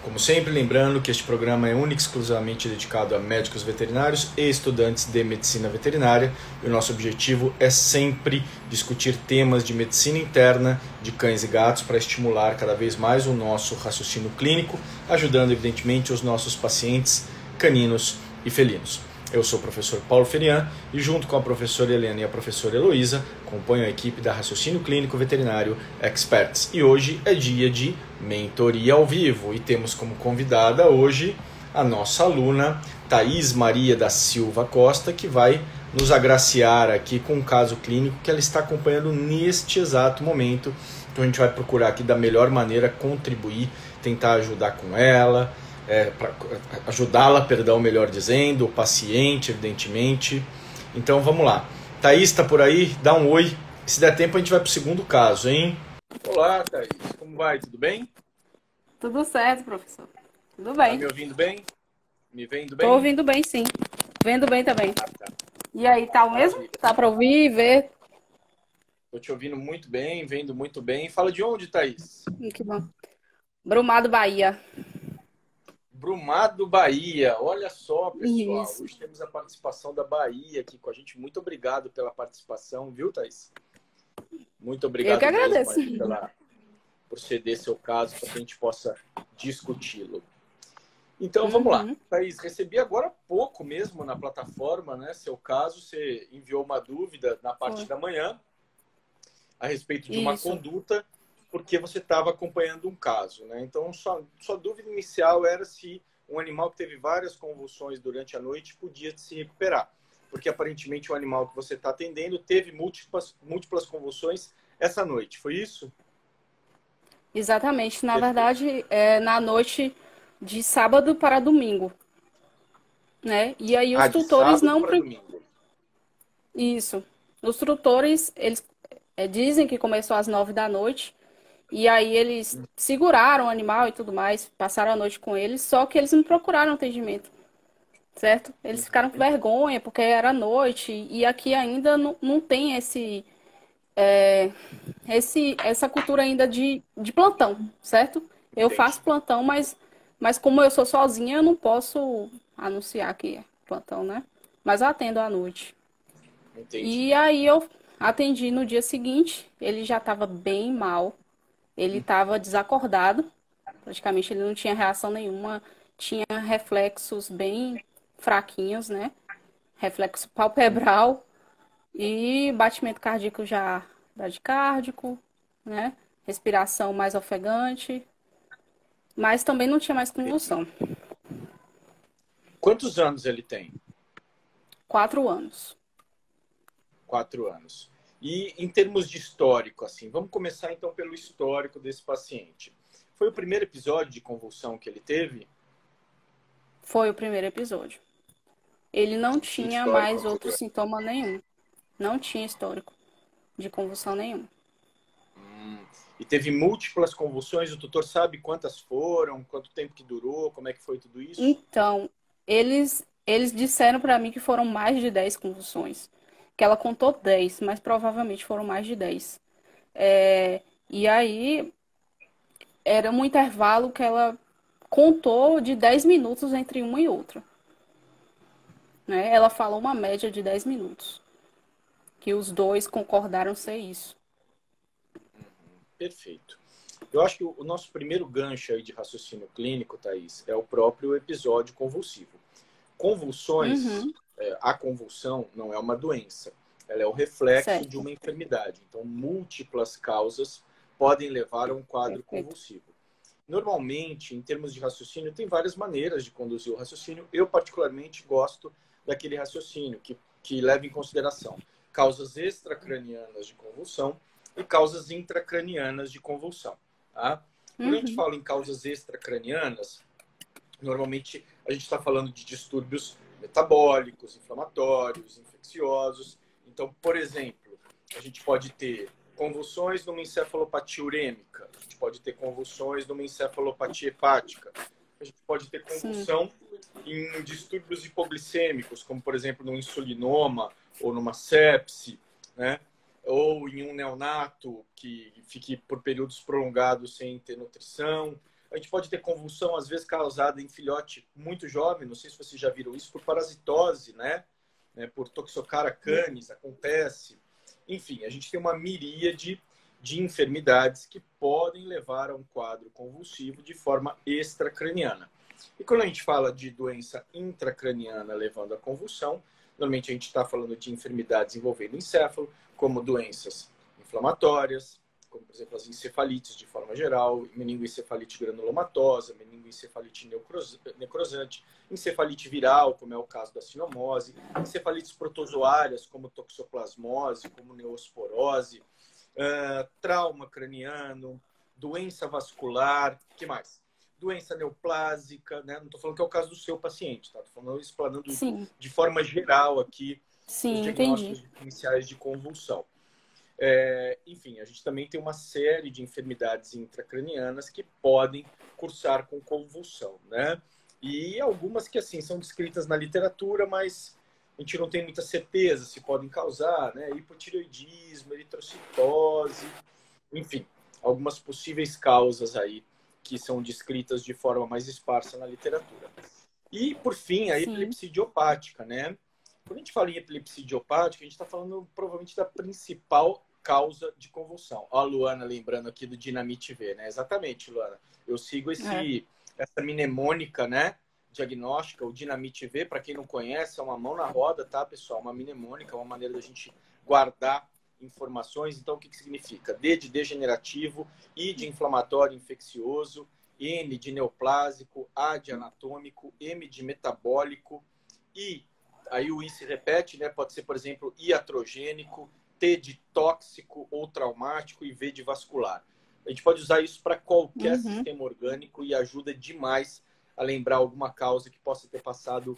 Como sempre, lembrando que este programa é único e exclusivamente dedicado a médicos veterinários e estudantes de medicina veterinária. E o nosso objetivo é sempre discutir temas de medicina interna de cães e gatos para estimular cada vez mais o nosso raciocínio clínico, ajudando evidentemente os nossos pacientes caninos e felinos. Eu sou o professor Paulo Ferian e junto com a professora Helena e a professora Heloísa, acompanho a equipe da Raciocínio Clínico Veterinário Experts. E hoje é dia de mentoria ao vivo e temos como convidada hoje a nossa aluna Thaís Maria da Silva Costa, que vai nos agraciar aqui com um caso clínico que ela está acompanhando neste exato momento. Então a gente vai procurar aqui da melhor maneira contribuir, tentar ajudar com ela, para ajudá-la, melhor dizendo, o paciente, evidentemente. Então vamos lá. Thaís está por aí? Dá um oi. Se der tempo a gente vai para o segundo caso, hein? Olá, Thaís. Como vai? Tudo bem? Tudo certo, professor. Tudo Tá bem. me ouvindo bem? Me vendo Tô bem? ouvindo bem, sim. Vendo bem também. Ah, tá. E aí, tá o mesmo? Maravilha. Tá pra ouvir e ver? Tô te ouvindo muito bem, vendo muito bem. Fala de onde, Thaís? Que bom. Brumado, Bahia. Brumado, Bahia. Olha só, pessoal. Isso. Hoje temos a participação da Bahia aqui com a gente. Muito obrigado pela participação, viu, Thaís? Muito Eu que obrigado mesmo agradeço. aí por ceder seu caso para que a gente possa discuti-lo. Então, vamos lá. Uhum. Thaís, recebi agora há pouco mesmo na plataforma, né, seu caso. Você enviou uma dúvida na parte Foi. da manhã a respeito de uma Isso. conduta, porque você estava acompanhando um caso, né? Então, sua dúvida inicial era se um animal que teve várias convulsões durante a noite podia se recuperar. Porque, aparentemente, o animal que você está atendendo teve múltiplas convulsões essa noite. Foi isso? Exatamente. Na Perfeito. verdade, na noite de sábado para domingo, né? E aí Ah, os de tutores sábado não... para domingo. Isso. Os tutores, eles dizem que começou às 9 da noite. E aí eles seguraram o animal e tudo mais, passaram a noite com eles, só que eles não procuraram atendimento, certo? Eles ficaram com vergonha porque era noite e aqui ainda não tem essa cultura ainda de plantão, certo? Eu Entendi. faço plantão, mas como eu sou sozinha, eu não posso anunciar que é plantão, né? Mas eu atendo à noite. Entendi. E aí eu atendi no dia seguinte, ele já estava bem mal, ele estava desacordado. Praticamente ele não tinha reação nenhuma, tinha reflexos bem fraquinhos, né? Reflexo palpebral e batimento cardíaco já bradicárdico, né? Respiração mais ofegante, mas também não tinha mais convulsão. Quantos anos ele tem? 4 anos. 4 anos. E em termos de histórico, assim, vamos começar então pelo histórico desse paciente. Foi o primeiro episódio de convulsão que ele teve? Foi o primeiro episódio. Ele não Tinha tinha histórico mais outro anterior. sintoma nenhum. Não tinha histórico de convulsão nenhum. E teve múltiplas convulsões, o tutor sabe quantas foram, quanto tempo que durou, como é que foi tudo isso? Então, eles disseram pra mim que foram mais de 10 convulsões. Que ela contou 10, mas provavelmente foram mais de 10. E aí, era um intervalo que ela contou de 10 minutos entre uma e outra. Né? Ela falou uma média de 10 minutos. Que os dois concordaram ser isso. Perfeito. Eu acho que o nosso primeiro gancho aí de raciocínio clínico, Thaís, é o próprio episódio convulsivo. Convulsões, Uhum, a convulsão não é uma doença, ela é o reflexo de certo. uma enfermidade. Então, múltiplas causas podem levar a um quadro Perfeito. convulsivo. Normalmente, em termos de raciocínio, tem várias maneiras de conduzir o raciocínio. Eu, particularmente, gosto daquele raciocínio que leva em consideração causas extracranianas de convulsão e causas intracranianas de convulsão. Tá? Quando a gente Uhum, fala em causas extracranianas, normalmente a gente está falando de distúrbios metabólicos, inflamatórios, infecciosos. Então, por exemplo, a gente pode ter convulsões numa encefalopatia urêmica, a gente pode ter convulsões numa encefalopatia hepática, a gente pode ter sim. convulsão em distúrbios hipoglicêmicos, como por exemplo no insulinoma ou numa sepse, né? Ou em um neonato que fique por períodos prolongados sem ter nutrição. A gente pode ter convulsão, às vezes, causada em filhote muito jovem, não sei se vocês já viram isso, por parasitose, né? Por Toxocara canis, acontece. Enfim, a gente tem uma miríade de enfermidades que podem levar a um quadro convulsivo de forma extracraniana. E quando a gente fala de doença intracraniana levando à convulsão, normalmente a gente está falando de enfermidades envolvendo o encéfalo, como doenças inflamatórias, como, por exemplo, as encefalites de forma geral, meningoencefalite granulomatosa, meningoencefalite necrosante, encefalite viral, como é o caso da sinomose, encefalites protozoárias, como toxoplasmose, como neosporose, trauma craniano, doença vascular, que mais? Doença neoplásica, né? Não estou falando que é o caso do seu paciente, tá? Estou falando, explanando Sim, de forma geral aqui os sim, entendi. diagnósticos iniciais de convulsão. Enfim, a gente também tem uma série de enfermidades intracranianas que podem cursar com convulsão, né? E algumas que, assim, são descritas na literatura, mas a gente não tem muita certeza se podem causar, né? Hipotireoidismo, eritrocitose, enfim, algumas possíveis causas aí que são descritas de forma mais esparsa na literatura. E, por fim, a Sim, epilepsia idiopática, né? Quando a gente fala em epilepsia idiopática, a gente está falando provavelmente da principal causa de convulsão. Ó, a Luana lembrando aqui do Dinamite V, né? Exatamente, Luana. Eu sigo é. essa mnemônica, né? Diagnóstica, o Dinamite V, para quem não conhece, é uma mão na roda, tá, pessoal? Uma mnemônica, uma maneira da gente guardar informações. Então, o que significa? D de degenerativo, I de inflamatório infeccioso, N de neoplásico, A de anatômico, M de metabólico, I, aí o I se repete, né? Pode ser, por exemplo, iatrogênico, T de tóxico ou traumático e V de vascular. A gente pode usar isso para qualquer Uhum, sistema orgânico e ajuda demais a lembrar alguma causa que possa ter passado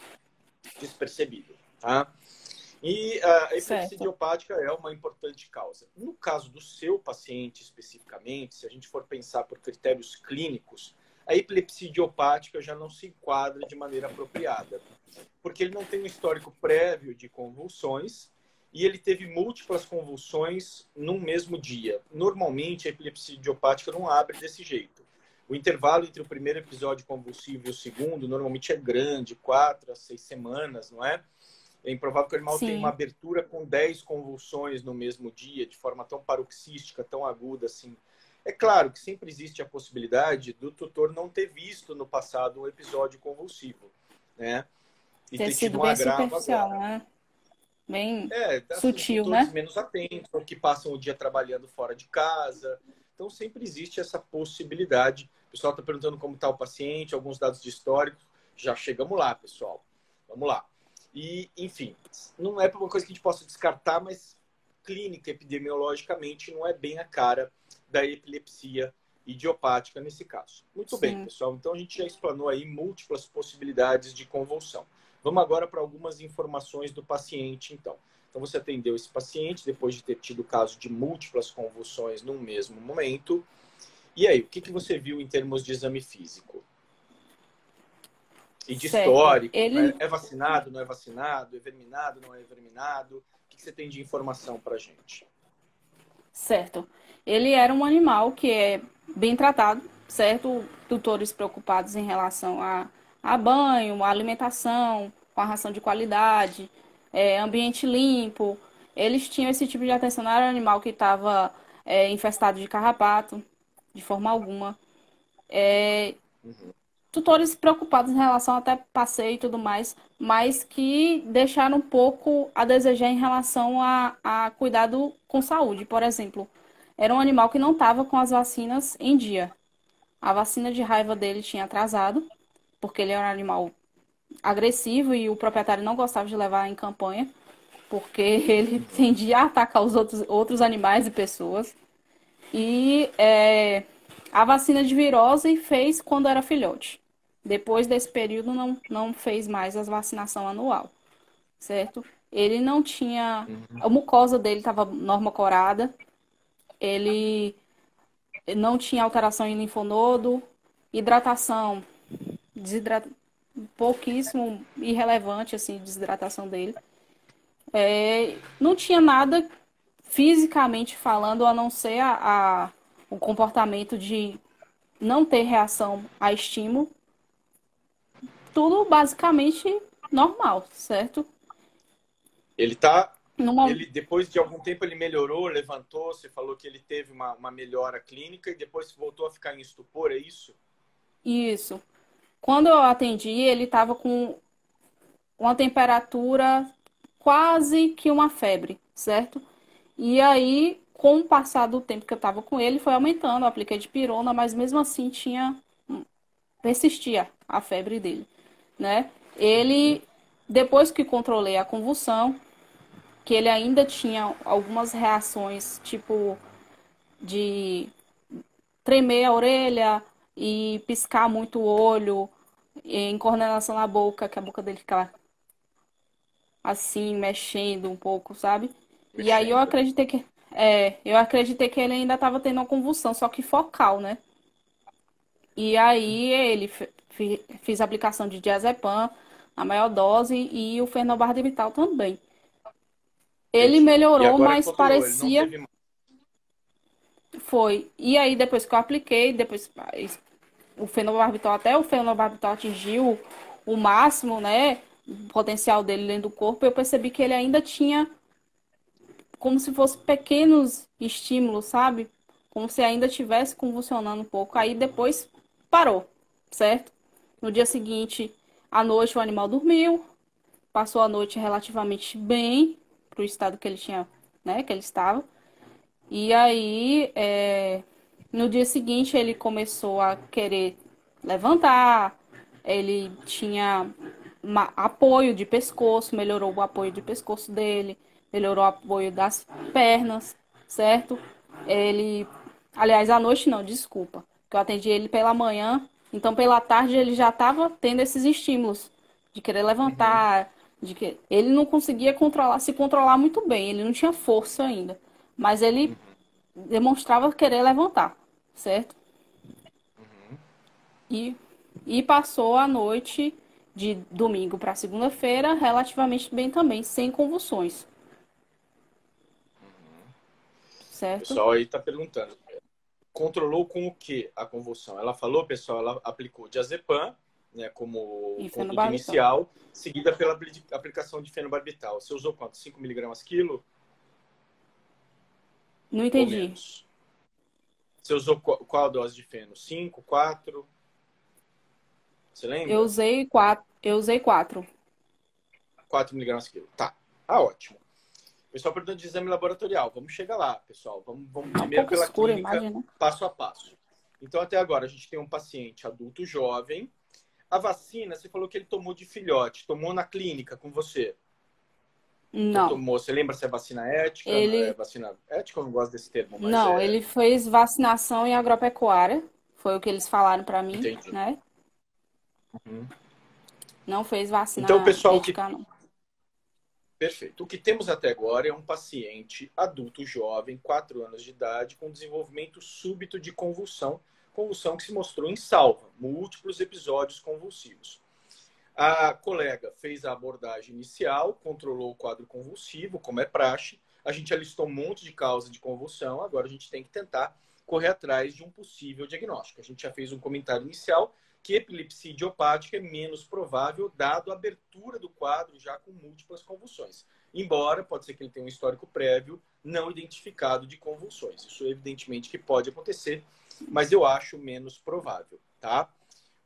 despercebido, tá? E a epilepsia certo. idiopática é uma importante causa. No caso do seu paciente especificamente, se a gente for pensar por critérios clínicos, a epilepsia idiopática já não se enquadra de maneira apropriada, porque ele não tem um histórico prévio de convulsões e ele teve múltiplas convulsões num mesmo dia. Normalmente, a epilepsia idiopática não abre desse jeito. O intervalo entre o primeiro episódio convulsivo e o segundo normalmente é grande, 4 a 6 semanas, não é? É improvável que o animal tenha uma Sim, abertura com 10 convulsões no mesmo dia, de forma tão paroxística, tão aguda assim. É claro que sempre existe a possibilidade do tutor não ter visto no passado um episódio convulsivo, né? E ter ter tido sido um bem agravo superficial, agora. né? Bem Assim, sutil, tutores né? menos atentos, ou que passam o dia trabalhando fora de casa. Então, sempre existe essa possibilidade. O pessoal está perguntando como está o paciente, alguns dados de histórico. Já chegamos lá, pessoal. Vamos lá. E, enfim, não é uma coisa que a gente possa descartar, mas clínica, epidemiologicamente, não é bem a cara da epilepsia idiopática nesse caso. Muito bem, Sim, pessoal. Então, a gente já explanou aí múltiplas possibilidades de convulsão. Vamos agora para algumas informações do paciente, então. Então, você atendeu esse paciente depois de ter tido o caso de múltiplas convulsões num mesmo momento. E aí, o que você viu em termos de exame físico? E de certo. histórico, né? Ele, É vacinado, não é vacinado? É verminado, não é verminado? O que você tem de informação para a gente? certo. Ele era um animal que é bem tratado, certo? Tutores preocupados em relação a banho, a alimentação, com a ração de qualidade, ambiente limpo. Eles tinham esse tipo de atenção, não era um animal que estava infestado de carrapato, de forma alguma. Uhum. Tutores preocupados em relação até passeio e tudo mais, mas que deixaram um pouco a desejar em relação a cuidado com saúde. Por exemplo, era um animal que não estava com as vacinas em dia. A vacina de raiva dele tinha atrasado, porque ele era um animal agressivo e o proprietário não gostava de levar em campanha, porque ele Uhum. tendia a atacar os outros animais e pessoas. E a vacina de virose fez quando era filhote. Depois desse período, não fez mais a vacinação anual, certo? Ele não tinha. Uhum. A mucosa dele estava normocorada, ele não tinha alteração em linfonodo, hidratação, desidrat... pouquíssimo irrelevante, assim, desidratação dele. Não tinha nada fisicamente falando, a não ser o comportamento de não ter reação a estímulo, tudo basicamente normal, certo? Ele tá, Numa, ele depois de algum tempo ele melhorou, levantou, você falou que ele teve uma melhora clínica e depois voltou a ficar em estupor, é isso? isso. Quando eu atendi, ele estava com uma temperatura quase que uma febre, certo? E aí, com o passar do tempo que eu estava com ele, foi aumentando, eu apliquei de pirona, mas mesmo assim persistia a febre dele, né? Uhum. Ele, depois que controlei a convulsão, que ele ainda tinha algumas reações, tipo de tremer a orelha e piscar muito o olho, em coordenação na boca, que a boca dele ficava assim, mexendo um pouco, sabe? E aí Mexendo. eu acreditei que ele ainda estava tendo uma convulsão, só que focal, né? E aí fiz a aplicação de diazepam, a maior dose, e o fenobarbital também. Ele Entendi. E melhorou, agora mas controlou, ele não parecia teve mais. foi. E aí depois que eu apliquei, depois o fenobarbital, até o fenobarbital atingiu o máximo, né, o potencial dele dentro do corpo, eu percebi que ele ainda tinha como se fossem pequenos estímulos, sabe? Como se ainda estivesse convulsionando um pouco. Aí depois parou, certo? No dia seguinte, à noite, o animal dormiu, passou a noite relativamente bem para o estado que ele tinha, né, que ele estava. E aí, no dia seguinte, ele começou a querer levantar, ele tinha apoio de pescoço, melhorou o apoio de pescoço dele, melhorou o apoio das pernas, certo? Ele, aliás, à noite não, desculpa, que eu atendi ele pela manhã, então pela tarde ele já estava tendo esses estímulos de querer Uhum. levantar, de que ele não conseguia se controlar muito bem, ele não tinha força ainda, mas ele Uhum. demonstrava querer levantar, certo? Uhum. E, e passou a noite de domingo para segunda-feira relativamente bem também, sem convulsões, O certo? pessoal aí tá perguntando. Controlou com o que a convulsão? Ela falou, pessoal, ela aplicou diazepam, né, como E conduta fenobarbital. inicial, seguida pela aplicação de fenobarbital. Você usou quanto? 5 miligramas quilo Não ou entendi. menos? Você usou qual a dose de feno? 5, 4? Você lembra? Eu usei quatro. 4 miligramas quilo. Tá. Ah, ótimo. Pessoal perguntando de exame laboratorial. Vamos chegar lá, pessoal. Vamos Tá um primeiro pouco pela escura a clínica, imagem, né? passo a passo. Então, até agora, a gente tem um paciente adulto jovem. A vacina, você falou que ele tomou de filhote. Tomou na clínica com você? Ou Não. tomou? Você lembra se é vacina ética? É Ele vacina ética, eu não gosto desse termo, mas não, é. ele fez vacinação em agropecuária, foi o que eles falaram para mim, Entendi. né? Uhum. Não fez Então, vacina pessoal, o que ética, não. perfeito. O que temos até agora é um paciente adulto jovem, 4 anos de idade, com desenvolvimento súbito de convulsão, convulsão que se mostrou insalva, múltiplos episódios convulsivos. A colega fez a abordagem inicial, controlou o quadro convulsivo, como é praxe. A gente alistou um monte de causa de convulsão, agora a gente tem que tentar correr atrás de um possível diagnóstico. A gente já fez um comentário inicial que epilepsia idiopática é menos provável, dado a abertura do quadro já com múltiplas convulsões. Embora, pode ser que ele tenha um histórico prévio não identificado de convulsões. Isso, evidentemente, que pode acontecer, mas eu acho menos provável, tá?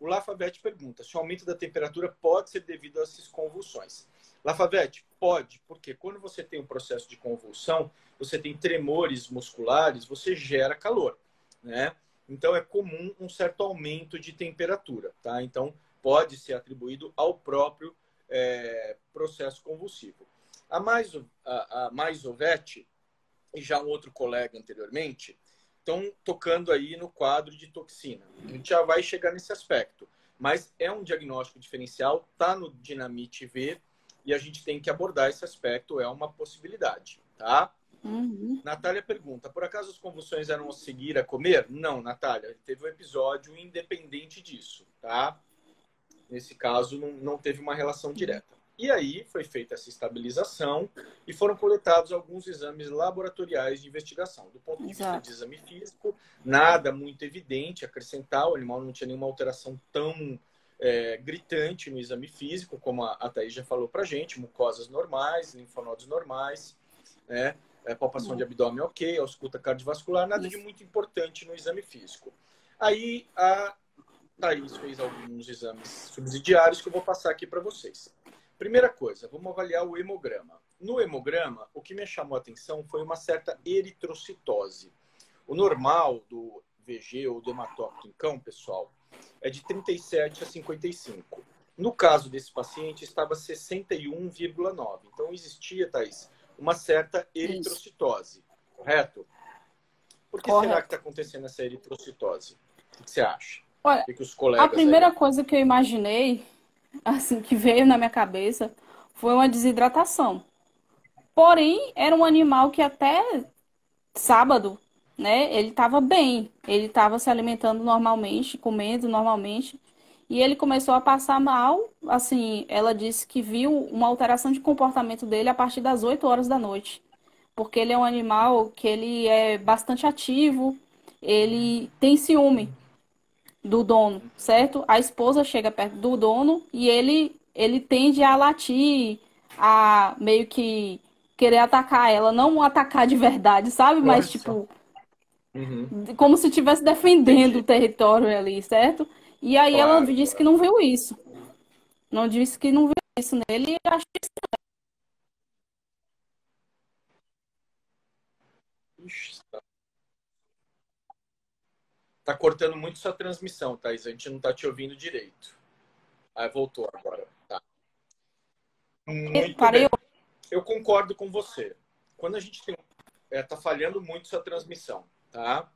O Lafavette pergunta se o aumento da temperatura pode ser devido a essas convulsões. Lafavette, pode, porque quando você tem um processo de convulsão, você tem tremores musculares, você gera calor, né? Então é comum um certo aumento de temperatura, tá? Então pode ser atribuído ao próprio processo convulsivo. A Maisovete e já um outro colega anteriormente estão tocando aí no quadro de toxina. A gente já vai chegar nesse aspecto, mas é um diagnóstico diferencial, tá no Dinamite V e a gente tem que abordar esse aspecto, é uma possibilidade, tá? Uhum. Natália pergunta, por acaso as convulsões eram a seguir a comer? Não, Natália, teve um episódio independente disso, tá? Nesse caso, não teve uma relação direta. E aí foi feita essa estabilização e foram coletados alguns exames laboratoriais de investigação. Do ponto de vista de Exato. exame físico, nada muito evidente a acrescentar, o animal não tinha nenhuma alteração tão gritante no exame físico, como a Thaís já falou para a gente, mucosas normais, linfonodos normais, né? Palpação de abdômen ok, ausculta cardiovascular, nada de Isso. muito importante no exame físico. Aí a Thaís fez alguns exames subsidiários que eu vou passar aqui para vocês. Primeira coisa, vamos avaliar o hemograma. No hemograma, o que me chamou a atenção foi uma certa eritrocitose. O normal do VG ou do hematócrito em cão, pessoal, é de 37 a 55. No caso desse paciente, estava 61,9. Então, existia, Thaís, uma certa eritrocitose, correto? Por que será que está acontecendo essa eritrocitose? O que você acha? Olha, O que os colegas a primeira coisa que eu imaginei, assim, que veio na minha cabeça, foi uma desidratação. Porém, era um animal que até sábado, né, ele estava bem. Ele estava se alimentando normalmente, comendo normalmente. E ele começou a passar mal. Assim, ela disse que viu uma alteração de comportamento dele a partir das 8 horas da noite. Porque ele é um animal que ele é bastante ativo, ele tem ciúme do dono, certo? A esposa chega perto do dono e ele tende a latir, a meio que querer atacar ela, não atacar de verdade, sabe? Mas tipo, como se estivesse defendendo o território ali, certo? E aí ela disse que não viu isso. Não disse que não viu isso nele e eu acho que Tá cortando muito sua transmissão, Thaís. A gente não tá te ouvindo direito. Ah, voltou agora. Tá. Muito parei. bem. Eu concordo com você. Quando a gente tem. Tá falhando muito sua transmissão, tá?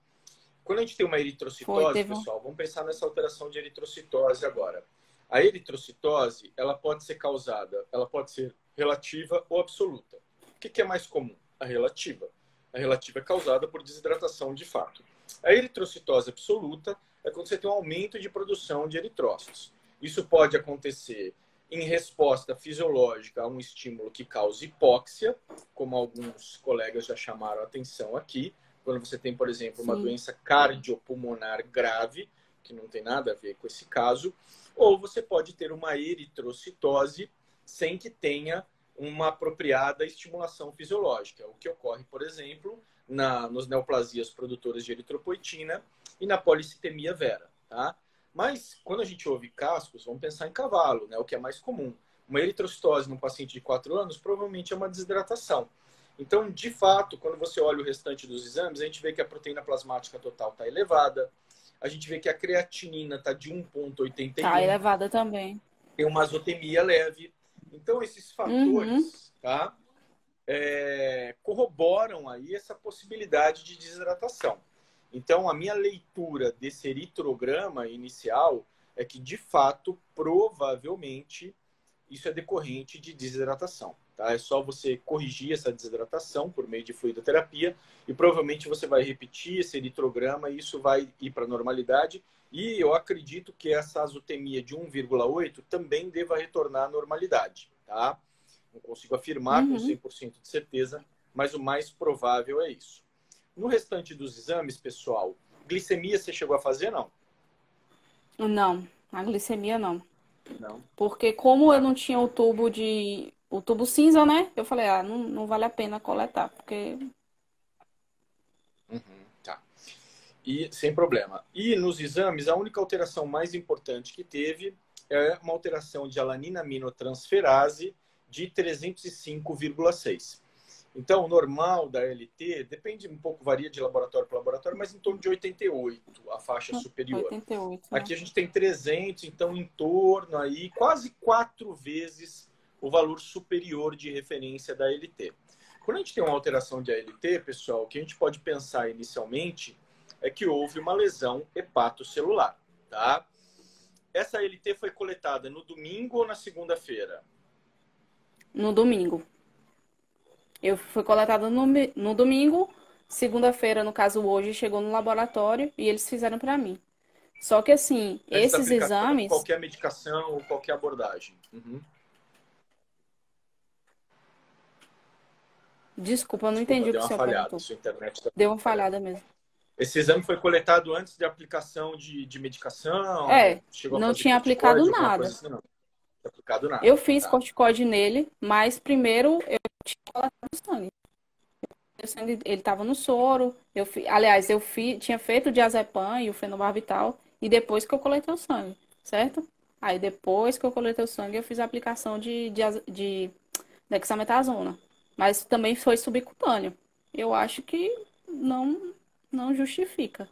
Quando a gente tem uma eritrocitose, pessoal, vamos pensar nessa alteração de eritrocitose agora. A eritrocitose, ela pode ser causada, ela pode ser relativa ou absoluta. O que é mais comum? A relativa. A relativa é causada por desidratação de fato. A eritrocitose absoluta é quando você tem um aumento de produção de eritrócitos. Isso pode acontecer em resposta fisiológica a um estímulo que causa hipóxia, como alguns colegas já chamaram a atenção aqui, quando você tem, por exemplo, uma doença cardiopulmonar grave, que não tem nada a ver com esse caso, ou você pode ter uma eritrocitose sem que tenha uma apropriada estimulação fisiológica, o que ocorre, por exemplo, nos neoplasias produtoras de eritropoetina e na policitemia vera, tá? Mas, quando a gente ouve cascos, vamos pensar em cavalo, né? O que é mais comum. Uma eritrocitose num paciente de 4 anos provavelmente é uma desidratação. Então, de fato, quando você olha o restante dos exames, a gente vê que a proteína plasmática total está elevada, a gente vê que a creatinina está de 1,81. Está elevada também. Tem uma azotemia leve. Então, esses fatores corroboram aí essa possibilidade de desidratação. Então, a minha leitura desse eritrograma inicial é que, de fato, provavelmente, isso é decorrente de desidratação. Tá? É só você corrigir essa desidratação por meio de fluidoterapia e provavelmente você vai repetir esse eritrograma e isso vai ir para a normalidade. E eu acredito que essa azotemia de 1,8 também deva retornar à normalidade. Tá? Não consigo afirmar com 100% de certeza, mas o mais provável é isso. No restante dos exames, pessoal, glicemia você chegou a fazer, não? Não, a glicemia não. Não. Porque como eu não tinha o tubo cinza, né? Eu falei, não vale a pena coletar, porque... Tá. E sem problema. E nos exames, a única alteração mais importante que teve é uma alteração de alanina-aminotransferase de 305,6. Então, o normal da LT, depende um pouco, varia de laboratório para laboratório, mas em torno de 88, a faixa superior. 88, né? Aqui a gente tem 300, então em torno aí, quase 4 vezes o valor superior de referência da LT. Quando a gente tem uma alteração de ALT, pessoal, o que a gente pode pensar inicialmente é que houve uma lesão hepatocelular, tá? Essa ALT foi coletada no domingo ou na segunda-feira? No domingo. Eu fui coletada no domingo, segunda-feira, no caso hoje, chegou no laboratório e eles fizeram para mim. Só que assim, Antes da esses aplicação de exames, qualquer medicação ou qualquer abordagem. Desculpa, eu não Desculpa, entendi o deu que o uma senhor falhada. perguntou. Sua internet tá Deu uma falhando. falhada mesmo. Esse exame foi coletado antes da aplicação de medicação? É, Chegou a não fazer tinha aplicado corticoide, alguma coisa nada. assim? Não, não foi aplicado nada. Eu fiz Tá. corticoide nele, mas primeiro eu tinha coletado sangue. O sangue ele estava no soro. Aliás, tinha feito o diazepam e o fenobarbital e depois que eu coletei o sangue, certo? Aí depois que eu coletei o sangue, eu fiz a aplicação de dexametasona. Mas também foi subcutâneo. Eu acho que não justifica.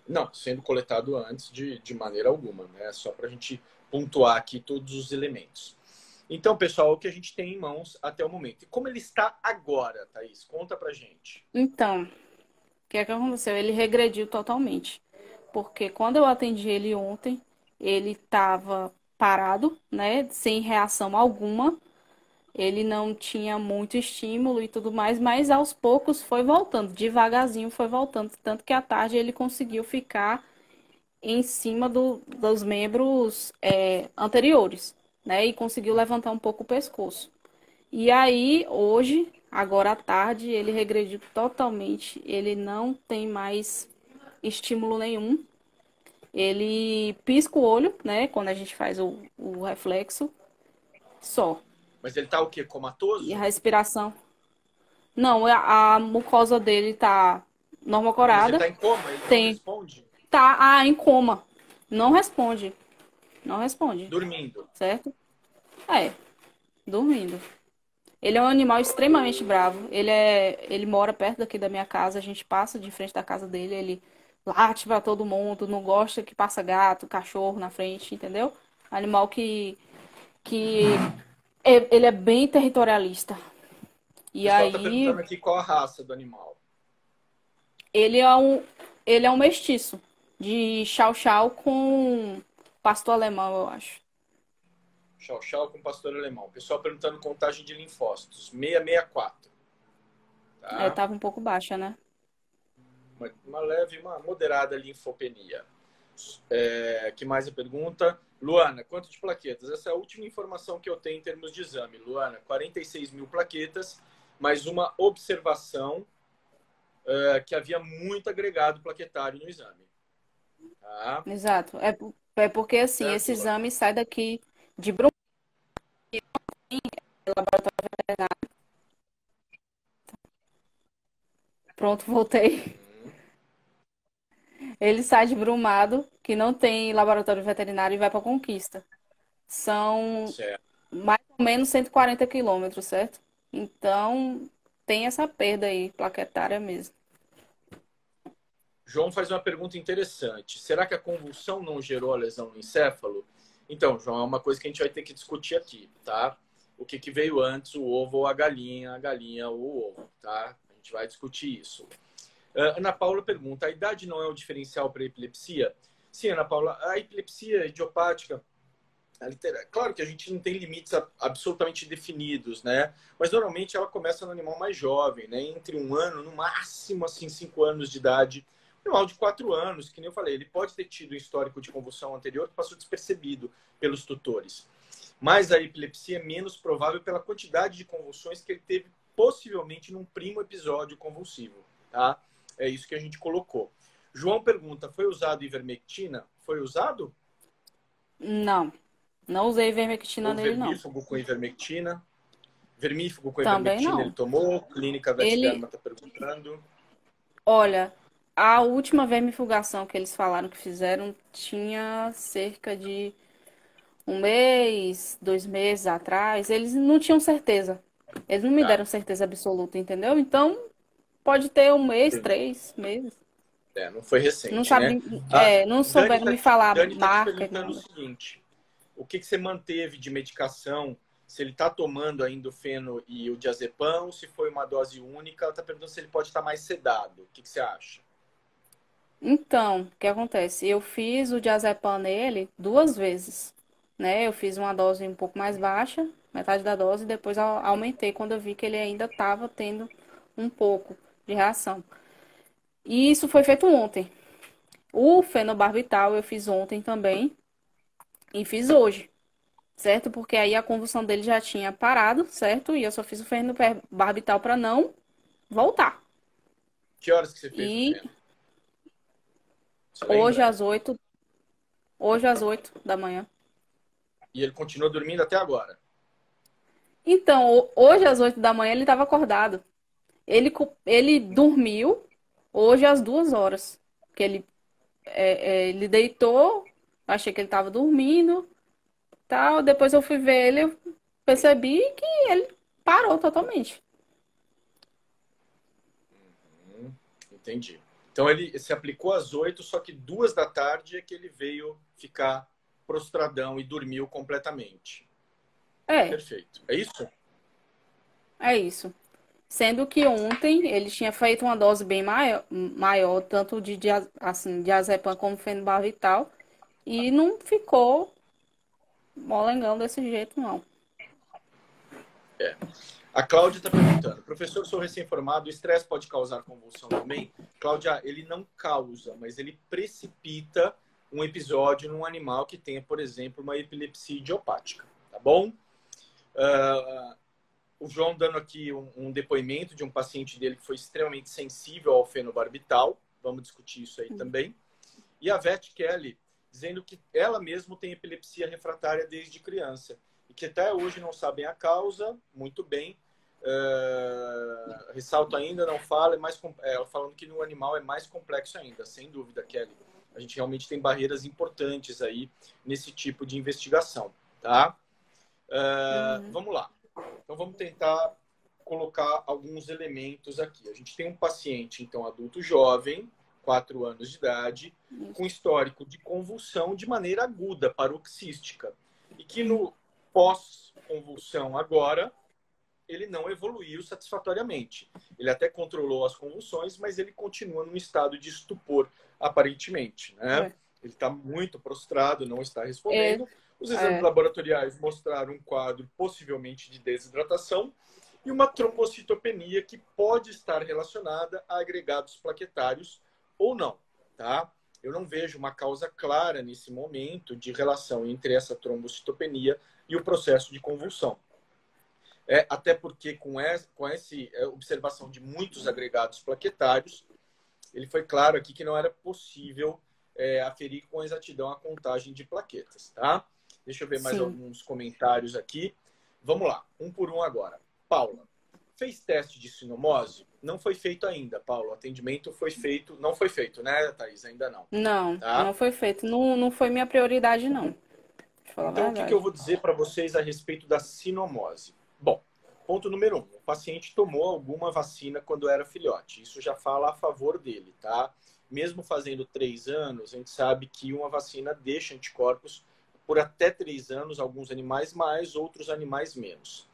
Não, sendo coletado antes de maneira alguma, né? Só para a gente pontuar aqui todos os elementos. Então, pessoal, o que a gente tem em mãos até o momento. E como ele está agora, Thaís? Conta pra gente. Então, o que é que aconteceu? Ele regrediu totalmente. Porque quando eu atendi ele ontem, ele estava parado, né? Sem reação alguma. Ele não tinha muito estímulo e tudo mais, mas aos poucos foi voltando, devagarzinho foi voltando. Tanto que à tarde ele conseguiu ficar em cima dos membros anteriores, né? E conseguiu levantar um pouco o pescoço. E aí, hoje, agora à tarde, ele regrediu totalmente. Ele não tem mais estímulo nenhum. Ele pisca o olho, né? Quando a gente faz o reflexo, só. Mas ele tá o quê? E a Comatoso? respiração. Não, a mucosa dele tá Mas ele normocorada. tá em coma? Ele não Tem. responde? Tá, em coma. Não responde. Não responde. Dormindo. Certo? É, dormindo. Ele é um animal extremamente bravo. Ele mora perto daqui da minha casa. A gente passa de frente da casa dele. Ele late pra todo mundo. Não gosta que passa gato, cachorro na frente, entendeu? Animal que ele é bem territorialista. O E pessoal tá aí, perguntando aqui qual a raça do animal. ele é um, ele é um mestiço de Chow Chow com pastor alemão, eu acho. Chow Chow com pastor alemão. O pessoal perguntando contagem de linfócitos. 664. É, Tá? tava um pouco baixa, né? Uma leve, uma moderada linfopenia. Que mais a pergunta? Luana, quanto de plaquetas? Essa é a última informação que eu tenho em termos de exame. Luana, 46 mil plaquetas, mais uma observação que havia muito agregado plaquetário no exame. Tá? Exato. É porque, assim, Certo, esse Luana? exame sai daqui de Brumadinho, laboratório veterinário. Pronto, voltei. Uhum. Ele sai de Brumado, que não tem laboratório veterinário, e vai para Conquista. São Certo. mais ou menos 140 quilômetros, certo? Então, tem essa perda aí, plaquetária mesmo. João faz uma pergunta interessante. Será que a convulsão não gerou a lesão no encéfalo? Então, João, é uma coisa que a gente vai ter que discutir aqui, tá? O que veio antes, o ovo ou a galinha ou o ovo, tá? A gente vai discutir isso. Ana Paula pergunta: a idade não é o diferencial para a epilepsia? Sim, Ana Paula, a epilepsia idiopática, claro que a gente não tem limites absolutamente definidos, né? Mas normalmente ela começa no animal mais jovem, né? Entre 1 ano, no máximo, assim, 5 anos de idade. Um animal de 4 anos, que nem eu falei, ele pode ter tido um histórico de convulsão anterior que passou despercebido pelos tutores. Mas a epilepsia é menos provável pela quantidade de convulsões que ele teve, possivelmente, num primo episódio convulsivo, tá? É isso que a gente colocou. João pergunta: foi usado ivermectina? Foi usado? Não, não usei ivermectina Ou nele, não. vermífugo com ivermectina? Vermífugo com Também ivermectina ele não. tomou? Clínica Ele, Vetderma está perguntando. olha, a última vermifugação que eles falaram que fizeram tinha cerca de 1 mês, 2 meses atrás. Eles não tinham certeza. Eles não me Tá. deram certeza absoluta, entendeu? Então, pode ter 1 mês, 3 meses. Não foi Não recente, né? sabe, não souberam me falar Dani tá te marca e perguntando o nada. seguinte: o que você manteve de medicação? Se ele está tomando ainda o feno e o diazepam, se foi uma dose única, ela está perguntando se ele pode estar mais sedado. O que você acha? Então, o que acontece? Eu fiz o diazepam nele 2 vezes, né? Eu fiz uma dose um pouco mais baixa, metade da dose, e depois aumentei quando eu vi que ele ainda estava tendo um pouco de reação. E isso foi feito ontem. O fenobarbital eu fiz ontem também e fiz hoje, certo? Porque aí a convulsão dele já tinha parado, certo? E eu só fiz o fenobarbital para não voltar. Que horas que você fez o E feno? Você hoje lembra? às 8, hoje às 8 da manhã. E ele continua dormindo até agora. Então, hoje às 8 da manhã ele estava acordado. Ele dormiu hoje às 2 horas. Que ele deitou, achei que ele estava dormindo, tal. Depois eu fui ver ele, eu percebi que ele parou totalmente. Entendi. Então ele se aplicou às 8, só que 2 da tarde é que ele veio ficar prostradão e dormiu completamente. É, Perfeito. É isso? é isso. Sendo que ontem ele tinha feito uma dose bem maior tanto assim, diazepam como fenobarbital, e não ficou molengão desse jeito, não. É. A Cláudia está perguntando, professor, sou recém-formado, o estresse pode causar convulsão também? Cláudia, ele não causa, mas ele precipita um episódio num animal que tenha, por exemplo, uma epilepsia idiopática, tá bom? O João dando aqui um depoimento de um paciente dele que foi extremamente sensível ao fenobarbital, vamos discutir isso aí também. E a Vete Kelly dizendo que ela mesma tem epilepsia refratária desde criança e que até hoje não sabem a causa, muito bem. Ressalto ainda, não fala, falando que no animal é mais complexo ainda, sem dúvida, Kelly. A gente realmente tem barreiras importantes aí nesse tipo de investigação, tá? Vamos lá. Então vamos tentar colocar alguns elementos aqui. A gente tem um paciente, então, adulto jovem, 4 anos de idade, com histórico de convulsão de maneira aguda, paroxística, e que no pós-convulsão agora, ele não evoluiu satisfatoriamente. Ele até controlou as convulsões, mas ele continua num estado de estupor, aparentemente, né? Ele está muito prostrado, não está respondendo. Os exames laboratoriais mostraram um quadro possivelmente de desidratação e uma trombocitopenia que pode estar relacionada a agregados plaquetários ou não, tá? Eu não vejo uma causa clara nesse momento de relação entre essa trombocitopenia e o processo de convulsão. Até porque com essa observação de muitos agregados plaquetários, ele foi claro aqui que não era possível aferir com exatidão a contagem de plaquetas, tá? Deixa eu ver mais alguns comentários aqui. Vamos lá, um por um agora. Paula, fez teste de sinomose? Não foi feito ainda, Paula. O atendimento foi feito... Não foi feito, né, Thaís? Ainda não. Não, Tá? não foi feito. Não, não foi minha prioridade, não. Deixa eu falar a Então, o que eu verdade. vou dizer para vocês a respeito da sinomose? Bom, ponto número 1. O paciente tomou alguma vacina quando era filhote. Isso já fala a favor dele, tá? Mesmo fazendo 3 anos, a gente sabe que uma vacina deixa anticorpos por até 3 anos, alguns animais mais, outros animais menos.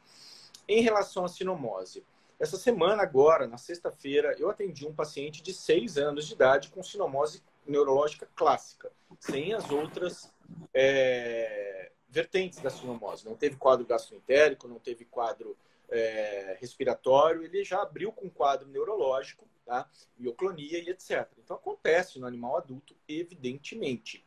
Em relação à sinomose, essa semana agora, na sexta-feira, eu atendi um paciente de 6 anos de idade com sinomose neurológica clássica, sem as outras vertentes da sinomose. Não teve quadro gastroentérico, não teve quadro respiratório, ele já abriu com quadro neurológico, tá? Mioclonia e etc. Então acontece no animal adulto, evidentemente.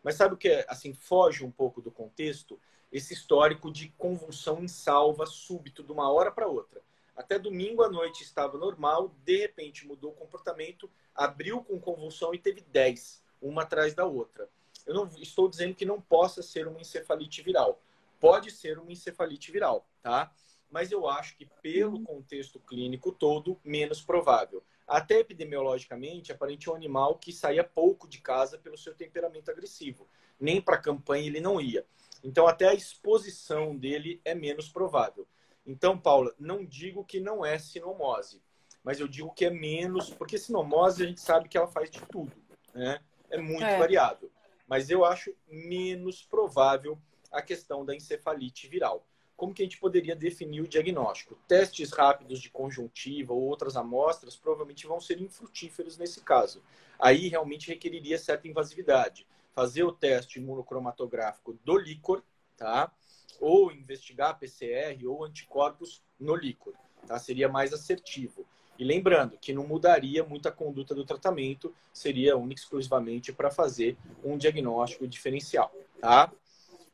Mas sabe o que assim, foge um pouco do contexto? Esse histórico de convulsão em salva súbito de uma hora para outra. Até domingo à noite estava normal, de repente mudou o comportamento, abriu com convulsão e teve 10, uma atrás da outra. Eu não estou dizendo que não possa ser uma encefalite viral. Pode ser uma encefalite viral, tá? Mas eu acho que pelo contexto clínico todo, menos provável. Até epidemiologicamente, aparentemente é um animal que saía pouco de casa pelo seu temperamento agressivo. Nem para a campanha ele não ia. Então, até a exposição dele é menos provável. Então, Paula, não digo que não é sinomose, mas eu digo que é menos, porque sinomose a gente sabe que ela faz de tudo, né? É muito variável. Mas eu acho menos provável a questão da encefalite viral. Como que a gente poderia definir o diagnóstico? Testes rápidos de conjuntiva ou outras amostras provavelmente vão ser infrutíferos nesse caso. Aí realmente requeriria certa invasividade. Fazer o teste imunocromatográfico do líquor, tá? Ou investigar PCR ou anticorpos no líquor, tá? Seria mais assertivo. E lembrando que não mudaria muito a conduta do tratamento, seria única e exclusivamente para fazer um diagnóstico diferencial, tá?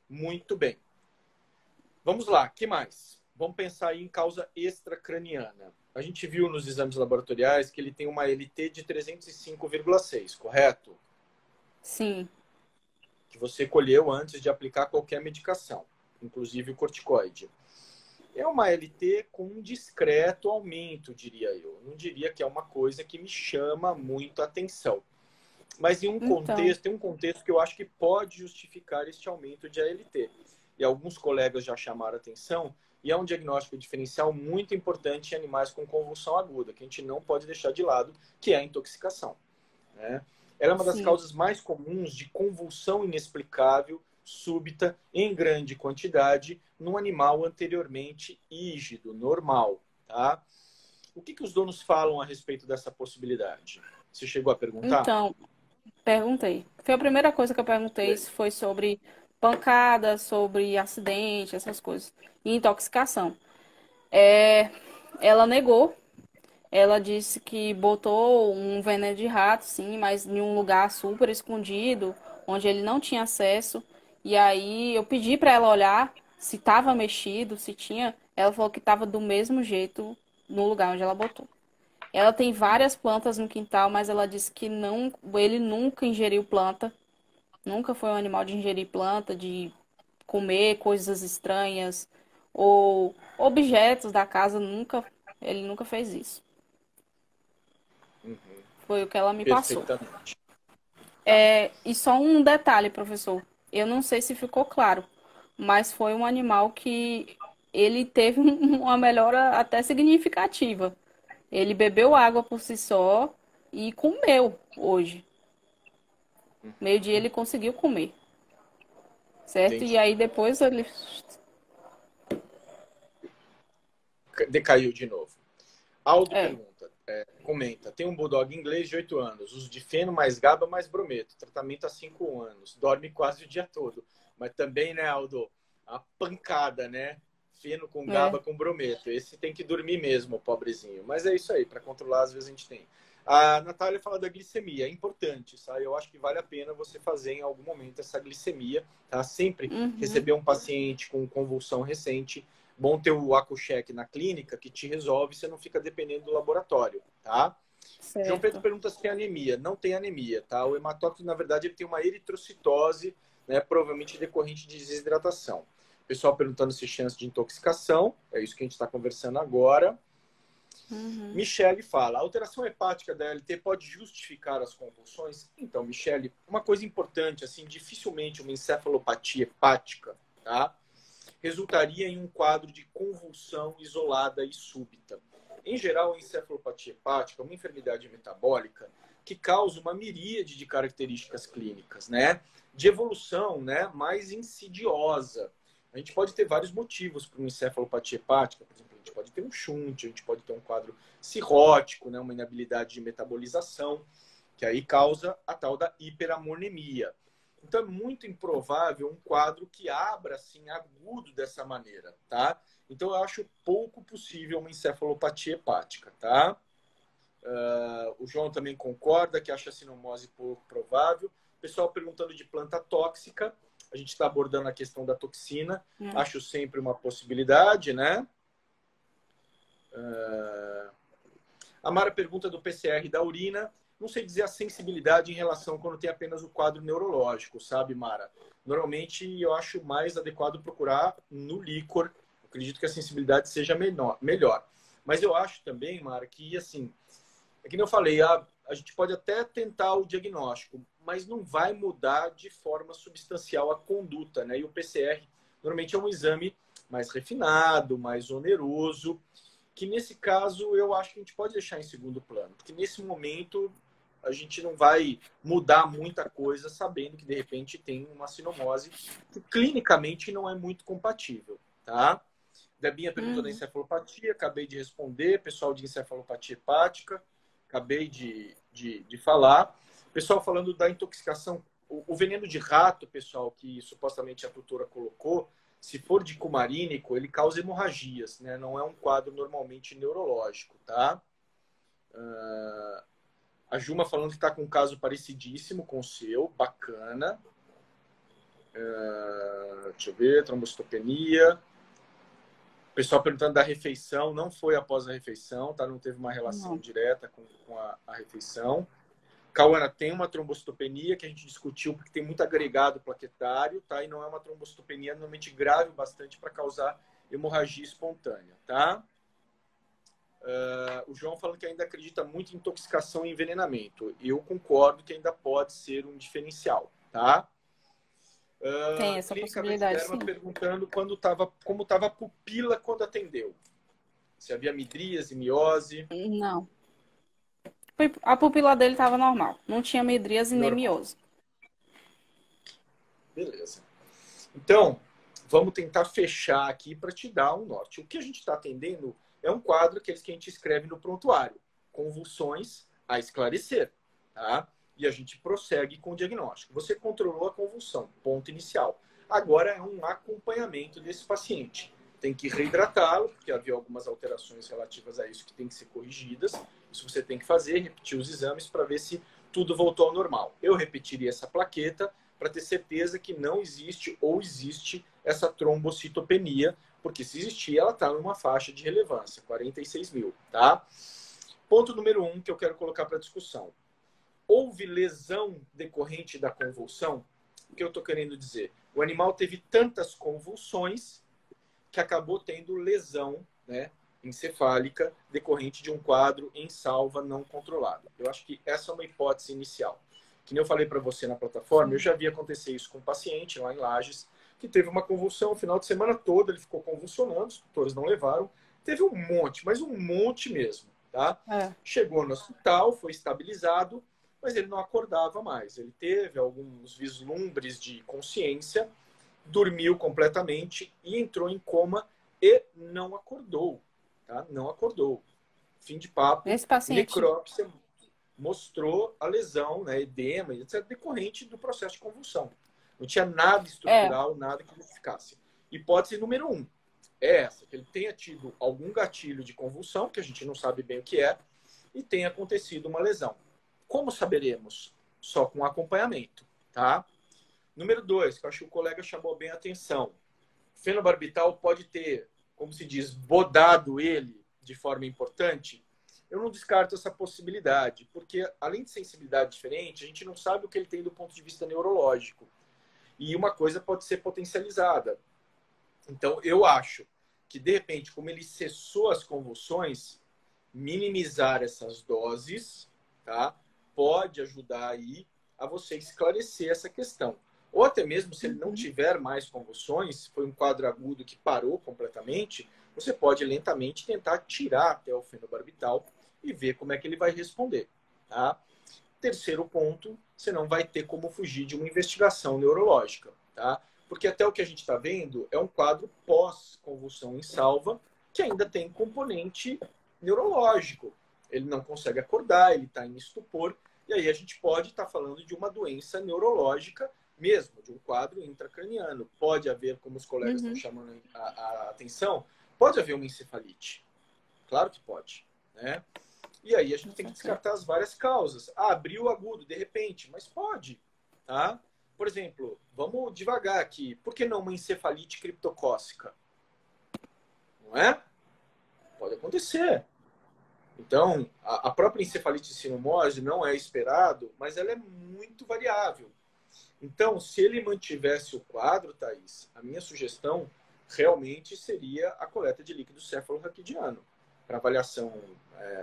Muito bem. Vamos lá, que mais? Vamos pensar aí em causa extracraniana. A gente viu nos exames laboratoriais que ele tem uma LT de 305,6, correto? Sim. Que você colheu antes de aplicar qualquer medicação, inclusive o corticoide. É uma LT com um discreto aumento, diria eu. Não diria que é uma coisa que me chama muito a atenção. Mas em um Então, contexto, tem um contexto que eu acho que pode justificar este aumento de ALT. E alguns colegas já chamaram a atenção, e é um diagnóstico diferencial muito importante em animais com convulsão aguda, que a gente não pode deixar de lado, que é a intoxicação, né? Ela é uma das sim. causas mais comuns de convulsão inexplicável, súbita, em grande quantidade, num animal anteriormente ígido, normal, tá? O que os donos falam a respeito dessa possibilidade? Você chegou a perguntar? Então, perguntei. Foi a primeira coisa que eu perguntei, se foi sobre pancada, sobre acidente, essas coisas. E intoxicação. É, ela negou. Ela disse que botou um veneno de rato, sim, mas em um lugar super escondido, onde ele não tinha acesso. E aí eu pedi para ela olhar se estava mexido, se tinha. Ela falou que estava do mesmo jeito no lugar onde ela botou. Ela tem várias plantas no quintal, mas ela disse que não, ele nunca ingeriu planta, nunca foi um animal de ingerir planta, de comer coisas estranhas ou objetos da casa, nunca, ele nunca fez isso. Uhum, Foi o que ela me passou. perfeitamente. Tá. E só um detalhe, professor. Eu não sei se ficou claro, mas foi um animal que ele teve uma melhora até significativa. Ele bebeu água por si só e comeu hoje. Meio-dia ele conseguiu comer, certo? E Entendi. aí depois ele. Decaiu de novo. Aldo É, pergunta, comenta, tem um bulldog inglês de 8 anos, uso de feno mais GABA mais brometo, tratamento há 5 anos, dorme quase o dia todo. Mas também, né, Aldo, a pancada, né? Feno com é. GABA com brometo. Esse tem que dormir mesmo, pobrezinho. Mas é isso aí, para controlar às vezes a gente tem. A Natália fala da glicemia, é importante, sabe? Eu acho que vale a pena você fazer em algum momento essa glicemia, tá? Sempre Uhum, receber um paciente com convulsão recente, bom ter o AcuCheck na clínica que te resolve, você não fica dependendo do laboratório, tá? João Pedro certo. pergunta se tem anemia. Não tem anemia, tá? O hematócrito, na verdade, ele tem uma eritrocitose, né, provavelmente decorrente de desidratação. Pessoal perguntando se chance de intoxicação, é isso que a gente está conversando agora. Uhum. Michele fala, a alteração hepática da ALT pode justificar as convulsões? Então, Michele, uma coisa importante, assim, dificilmente uma encefalopatia hepática, tá? Resultaria em um quadro de convulsão isolada e súbita. Em geral, a encefalopatia hepática é uma enfermidade metabólica que causa uma miríade de características clínicas, né? De evolução, né, mais insidiosa. A gente pode ter vários motivos para uma encefalopatia hepática, por exemplo, a gente pode ter um shunt, a gente pode ter um quadro cirrótico, né, uma inabilidade de metabolização, que aí causa a tal da hiperamonemia. Então é muito improvável um quadro que abra assim agudo dessa maneira, tá? Então eu acho pouco possível uma encefalopatia hepática, tá? O João também concorda que acha a sinomose pouco provável. Pessoal perguntando de planta tóxica, a gente está abordando a questão da toxina, É. acho sempre uma possibilidade, né? A Mara pergunta do PCR da urina. Não sei dizer a sensibilidade em relação quando tem apenas o quadro neurológico, sabe, Mara? Normalmente eu acho mais adequado procurar no líquor. Acredito que a sensibilidade seja melhor. Mas eu acho também, Mara, que assim, é que nem eu falei, a gente pode até tentar o diagnóstico, mas não vai mudar de forma substancial a conduta, né? E o PCR normalmente é um exame mais refinado, mais oneroso, que nesse caso eu acho que a gente pode deixar em segundo plano, porque nesse momento a gente não vai mudar muita coisa sabendo que de repente tem uma sinomose que clinicamente não é muito compatível, tá? Debinha pergunta da Uhum. encefalopatia, acabei de responder. Pessoal de encefalopatia hepática, acabei de falar. Pessoal falando da intoxicação, o veneno de rato, pessoal, que supostamente a tutora colocou, se for de cumarínico, ele causa hemorragias, né? Não é um quadro normalmente neurológico, tá? A Juma falando que está com um caso parecidíssimo com o seu, bacana. Deixa eu ver, trombocitopenia. pessoal perguntando da refeição, não foi após a refeição, tá? Não teve uma relação Não. direta com a refeição. Cauana, tem uma trombocitopenia que a gente discutiu porque tem muito agregado plaquetário, tá? E não é uma trombocitopenia normalmente grave bastante para causar hemorragia espontânea, tá? O João falando que ainda acredita muito em intoxicação e envenenamento. Eu concordo que ainda pode ser um diferencial, tá? Tem essa Clínica possibilidade, Vesderma sim. perguntando como estava a pupila quando atendeu. Se havia midríase, miose. Não. A pupila dele estava normal. Não tinha midríase nem Normal. miose. Beleza. Então, vamos tentar fechar aqui para te dar um norte. O que a gente está atendendo é um quadro, aqueles que a gente escreve no prontuário. Convulsões a esclarecer, tá? E a gente prossegue com o diagnóstico. Você controlou a convulsão, ponto inicial. Agora é um acompanhamento desse paciente. Tem que reidratá-lo, porque havia algumas alterações relativas a isso que tem que ser corrigidas. Isso você tem que fazer, repetir os exames para ver se tudo voltou ao normal. Eu repetiria essa plaqueta para ter certeza que não existe ou existe essa trombocitopenia, porque se existir, ela está numa faixa de relevância, 46 mil, tá? Ponto número 1 que eu quero colocar para discussão. Houve lesão decorrente da convulsão? O que eu estou querendo dizer? O animal teve tantas convulsões que acabou tendo lesão, né, encefálica decorrente de um quadro em salva não controlado. Eu acho que essa é uma hipótese inicial. Que nem eu falei para você na plataforma, eu já vi acontecer isso com um paciente lá em Lages, que teve uma convulsão o final de semana todo, ele ficou convulsionando, os tutores não levaram, teve um monte, mas um monte mesmo, tá? Chegou no hospital, foi estabilizado, mas ele não acordava mais. Ele teve alguns vislumbres de consciência, dormiu completamente e entrou em coma e não acordou, tá? Não acordou. Fim de papo. Esse paciente... Necrópsia mostrou a lesão, né, edema, etc., decorrente do processo de convulsão. Não tinha nada estrutural, nada que justificasse. Hipótese número 1 é essa, que ele tenha tido algum gatilho de convulsão, que a gente não sabe bem o que é, e tenha acontecido uma lesão. Como saberemos? Só com acompanhamento, tá? Número 2, que eu acho que o colega chamou bem a atenção. Fenobarbital pode ter, como se diz, bodado ele de forma importante. Eu não descarto essa possibilidade, porque além de sensibilidade diferente, a gente não sabe o que ele tem do ponto de vista neurológico. E uma coisa pode ser potencializada. Então, eu acho que, de repente, como ele cessou as convulsões, minimizar essas doses, tá? Pode ajudar aí a você esclarecer essa questão. Ou até mesmo, se ele não tiver mais convulsões, foi um quadro agudo que parou completamente, você pode lentamente tentar tirar até o fenobarbital e ver como é que ele vai responder, tá? Terceiro ponto, você não vai ter como fugir de uma investigação neurológica, tá? Porque até o que a gente está vendo é um quadro pós-convulsão em salva que ainda tem componente neurológico. Ele não consegue acordar, ele está em estupor, e aí a gente pode estar falando de uma doença neurológica mesmo, de um quadro intracraniano. Pode haver, como os colegas estão chamando a atenção, pode haver uma encefalite. Claro que pode, né? E aí a gente tem que descartar as várias causas. Ah, abriu agudo, de repente, mas pode, tá? Por exemplo, vamos devagar aqui. Por que não uma encefalite criptocócica? Não é? Pode acontecer. Então, a própria encefalite sinomose não é esperado, mas ela é muito variável. Então, se ele mantivesse o quadro, Thaís, a minha sugestão realmente seria a coleta de líquido cefalorraquidiano para avaliação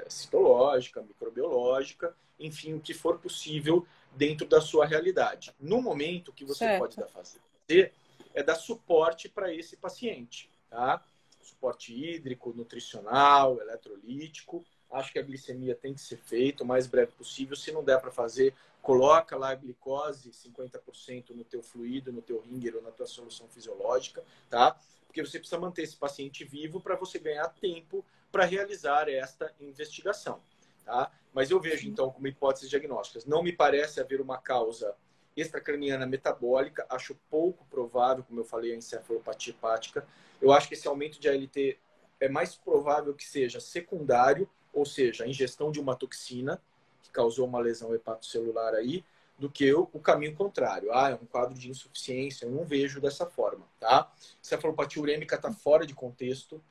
citológica, microbiológica, enfim, o que for possível dentro da sua realidade. No momento, o que você pode fazer é dar suporte para esse paciente, tá? Suporte hídrico, nutricional, eletrolítico. Acho que a glicemia tem que ser feita o mais breve possível. Se não der para fazer, coloca lá a glicose 50% no teu fluido, no teu ringer ou na tua solução fisiológica, tá? Porque você precisa manter esse paciente vivo para você ganhar tempo para realizar esta investigação, tá? Mas eu vejo, então, como hipóteses diagnósticas, não me parece haver uma causa extracraniana metabólica, acho pouco provável, como eu falei, a encefalopatia hepática. Eu acho que esse aumento de ALT é mais provável que seja secundário, ou seja, a ingestão de uma toxina, que causou uma lesão hepatocelular aí, do que o caminho contrário. Ah, é um quadro de insuficiência, eu não vejo dessa forma, tá? Cefalopatia urêmica está fora de contexto.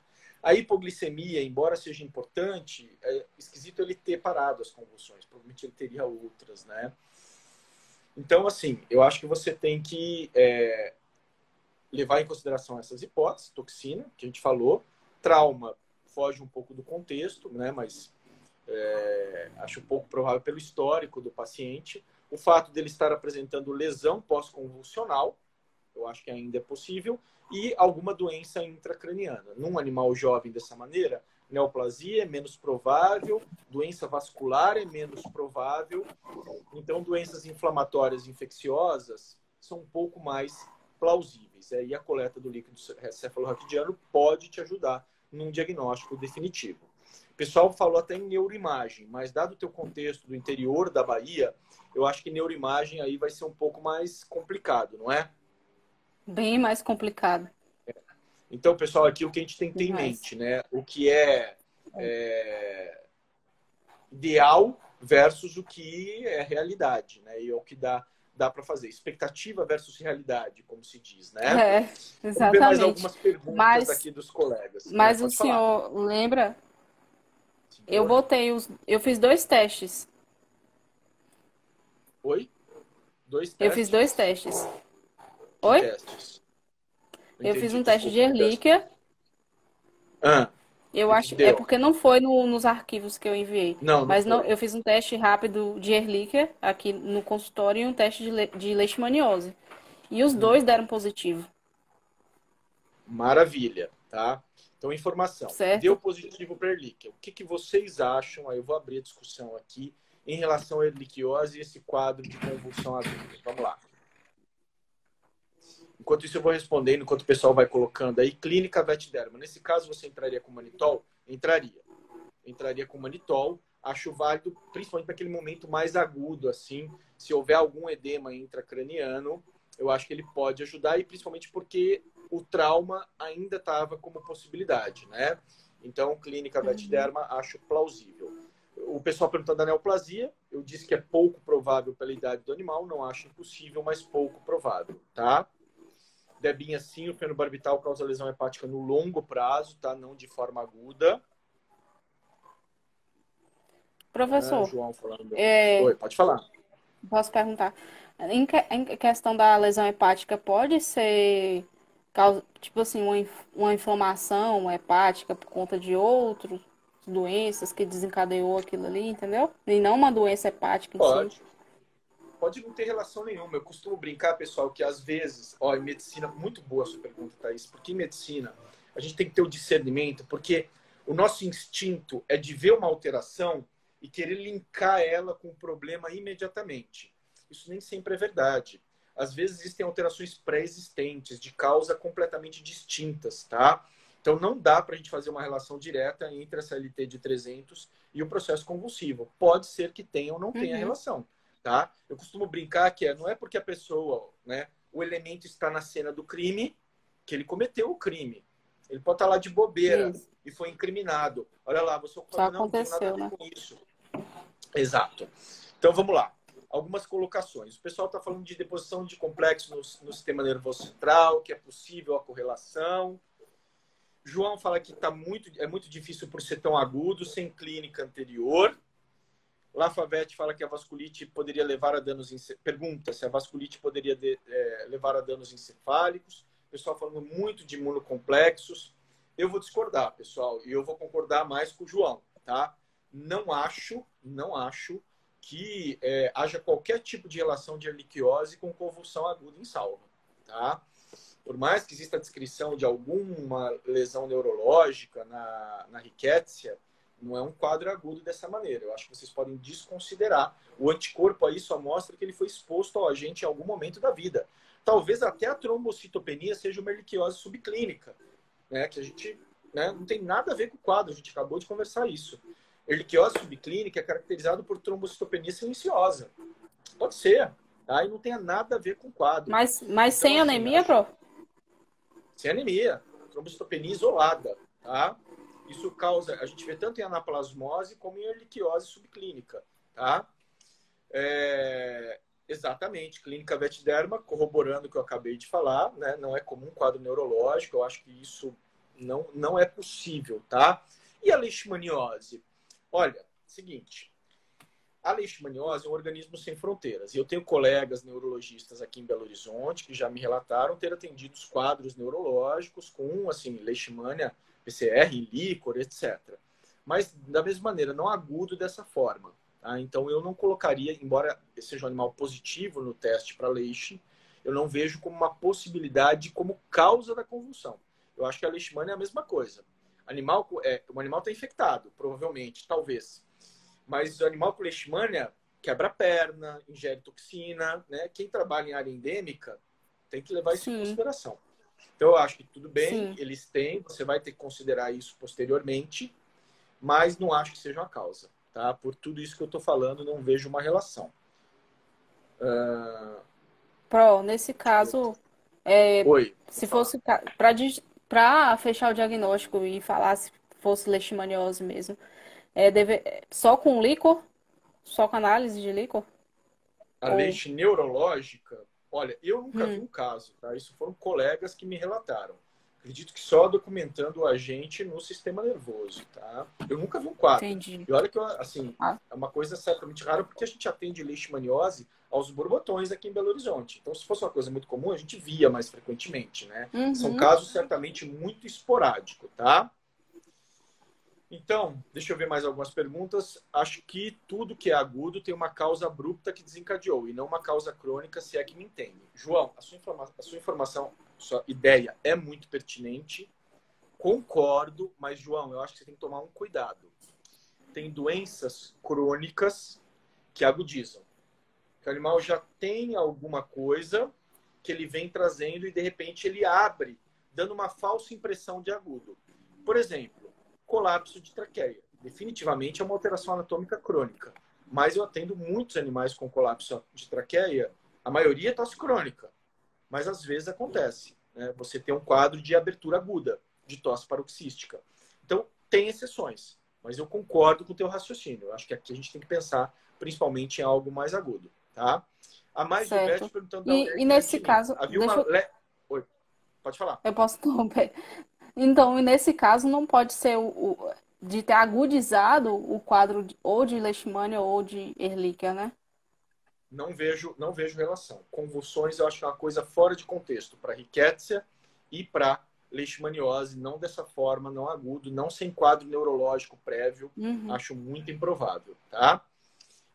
A hipoglicemia, embora seja importante, é esquisito ele ter parado as convulsões. Provavelmente ele teria outras, né? Então, assim, eu acho que você tem que levar em consideração essas hipóteses, toxina, que a gente falou, trauma, foge um pouco do contexto, né? Mas acho pouco provável pelo histórico do paciente. O fato dele estar apresentando lesão pós-convulsional, eu acho que ainda é possível, e alguma doença intracraniana. Num animal jovem dessa maneira, neoplasia é menos provável, doença vascular é menos provável, então doenças inflamatórias infecciosas são um pouco mais plausíveis. E a coleta do líquido cefalorraquidiano pode te ajudar num diagnóstico definitivo. O pessoal falou até em neuroimagem, mas dado o teu contexto do interior da Bahia, eu acho que neuroimagem aí vai ser um pouco mais complicado, não é? Bem mais complicado. Então, pessoal, aqui o que a gente tem que ter em Demais. mente, né? O que é ideal versus o que é realidade, né? E é o que dá para fazer. Expectativa versus realidade, como se diz, né? É, Vamos ver mais exatamente. algumas perguntas Mas, aqui dos colegas. mas o Pode falar. senhor lembra? Senhor? Eu fiz 2 testes. Oi? Dois Eu fiz 2 testes. Que Oi? testes? Não Eu fiz entendi, um teste de desculpa. Ehrlichia. Ah, Eu e que acho, é deu? porque não foi nos arquivos que eu enviei, Não mas não, foi. eu fiz um teste rápido de Ehrlichia aqui no consultório e um teste de leishmaniose. E os dois deram positivo, Maravilha, tá? Então, informação. Deu certo? positivo para Ehrlichia. O que vocês acham? Aí eu vou abrir a discussão aqui em relação à erliquiose e esse quadro de convulsão aguda. Vamos lá. Enquanto isso, eu vou respondendo, enquanto o pessoal vai colocando aí. Clínica vetiderma. Nesse caso, você entraria com manitol? Entraria. Entraria com manitol. Acho válido, principalmente naquele momento mais agudo, assim. Se houver algum edema intracraniano, eu acho que ele pode ajudar, e principalmente porque o trauma ainda estava como possibilidade, né? Então, clínica vetiderma, acho plausível. O pessoal perguntando da neoplasia, eu disse que é pouco provável pela idade do animal, não acho impossível, mas pouco provável, tá? Debinha, sim, o fenobarbital causa lesão hepática no longo prazo, tá? Não de forma aguda. Professor, João falando aqui. é, Oi, pode falar. posso perguntar? Em questão da lesão hepática, pode ser, tipo assim, uma inflamação hepática por conta de outras doenças que desencadeou aquilo ali, entendeu? E não uma doença hepática em si. Pode. Pode não ter relação nenhuma. Eu costumo brincar, pessoal, que às vezes, em medicina, muito boa a sua pergunta, Thaís, porque em medicina a gente tem que ter o discernimento, porque o nosso instinto é de ver uma alteração e querer linkar ela com o problema imediatamente. Isso nem sempre é verdade. Às vezes existem alterações pré-existentes, de causa completamente distintas, tá? Então não dá para a gente fazer uma relação direta entre essa LT de 300 e o processo convulsivo. Pode ser que tenha ou não tenha Uhum. relação. Tá? Eu costumo brincar que não é porque a pessoa, né, o elemento está na cena do crime, que ele cometeu o crime. Ele pode estar lá de bobeira Isso. e foi incriminado. Olha lá, você Só não tenho nada a aconteceu, ver né? com isso. Exato. Então vamos lá. Algumas colocações. O pessoal está falando de deposição de complexo no sistema nervoso central, que é possível a correlação. João fala que é muito difícil por ser tão agudo, sem clínica anterior. Lafavette fala que a vasculite poderia levar a danos... Pergunta se a vasculite poderia levar a danos encefálicos. O pessoal falando muito de imunocomplexos. Eu vou discordar, pessoal, e eu vou concordar mais com o João, tá? Não acho que haja qualquer tipo de relação de erliquiose com convulsão aguda em salva, tá? Por mais que exista a descrição de alguma lesão neurológica na rickettsia, não é um quadro agudo dessa maneira. Eu acho que vocês podem desconsiderar. O anticorpo aí só mostra que ele foi exposto ao agente em algum momento da vida. Talvez até a trombocitopenia seja uma erliquiose subclínica, né? Que a gente, né, não tem nada a ver com o quadro, a gente acabou de conversar isso. Erliquiose subclínica é caracterizado por trombocitopenia silenciosa. Pode ser, tá? E não tem nada a ver com o quadro. Mas Então, sem assim, anemia, prof? sem anemia, trombocitopenia isolada, tá? Isso causa, a gente vê tanto em anaplasmose como em erliquiose subclínica, tá? Exatamente, clínica vetiderma, corroborando o que eu acabei de falar, né? Não é comum quadro neurológico, eu acho que isso não é possível, tá? E a leishmaniose? Olha, seguinte, a leishmaniose é um organismo sem fronteiras. E eu tenho colegas neurologistas aqui em Belo Horizonte que já me relataram ter atendido os quadros neurológicos com, assim, leishmania, PCR, líquor, etc. Mas, da mesma maneira, não agudo dessa forma. Tá? Então, eu não colocaria, embora seja um animal positivo no teste para leish, eu não vejo como uma possibilidade como causa da convulsão. Eu acho que a leishmania é a mesma coisa. O animal está infectado, provavelmente, talvez. Mas o animal com leishmania quebra a perna, ingere toxina, né? Quem trabalha em área endêmica tem que levar isso em Sim, consideração. Então, eu acho que tudo bem, sim. eles têm, você vai ter que considerar isso posteriormente, mas não acho que seja uma causa, tá? Por tudo isso que eu estou falando, não vejo uma relação. Nesse caso, é, Oi, se pode falar. fosse para fechar o diagnóstico e falar se fosse leishmaniose mesmo, só com líquor? Só com análise de líquor? A Ou. leixe neurológica, olha, eu nunca vi Hum, um caso, tá? Isso foram colegas que me relataram. Acredito que só documentando o agente no sistema nervoso, tá? Eu nunca vi um quadro. entendi. E olha que, assim, Ah, é uma coisa certamente rara porque a gente atende leishmaniose aos borbotões aqui em Belo Horizonte. Então, se fosse uma coisa muito comum, a gente via mais frequentemente, né? São uhum, casos certamente muito esporádicos, tá? Então, deixa eu ver mais algumas perguntas. Acho que tudo que é agudo tem uma causa abrupta que desencadeou e não uma causa crônica, se é que me entende. João, a sua informação, sua ideia é muito pertinente. Concordo, mas, João, eu acho que você tem que tomar um cuidado. Tem doenças crônicas que agudizam. Que o animal já tem alguma coisa que ele vem trazendo e, de repente, ele abre, dando uma falsa impressão de agudo. Por exemplo, colapso de traqueia. Definitivamente é uma alteração anatômica crônica. Mas eu atendo muitos animais com colapso de traqueia, a maioria é tosse crônica, mas às vezes acontece. Né? Você tem um quadro de abertura aguda, de tosse paroxística. Então, tem exceções, mas eu concordo com o teu raciocínio. Eu acho que aqui a gente tem que pensar principalmente em algo mais agudo. Tá? A mais o Beth certo. perguntando da ureia E e nesse creatinina. caso, Havia uma... Oi, pode falar. eu posso interromper. Então, e nesse caso, não pode ser de ter agudizado o quadro ou de leishmania ou de Ehrlichia, né? Não vejo relação. Convulsões eu acho que é uma coisa fora de contexto para rickettsia e para leishmaniose, não dessa forma, não agudo, não sem quadro neurológico prévio, Uhum. acho muito improvável, tá?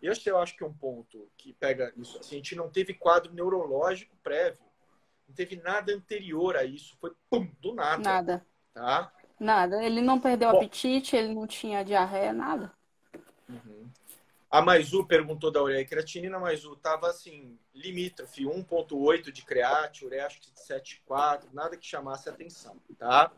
E eu acho que é um ponto que pega isso, assim, a gente não teve quadro neurológico prévio, não teve nada anterior a isso, foi pum, do nada, Nada, tá? nada. Ele não perdeu o Bom, apetite, ele não tinha diarreia, nada. uhum. A Maizu perguntou da ureia e creatinina, a Maizu estava assim, limítrofe, 1,8 de creat, ureia acho que de 7,4, nada que chamasse atenção, tá?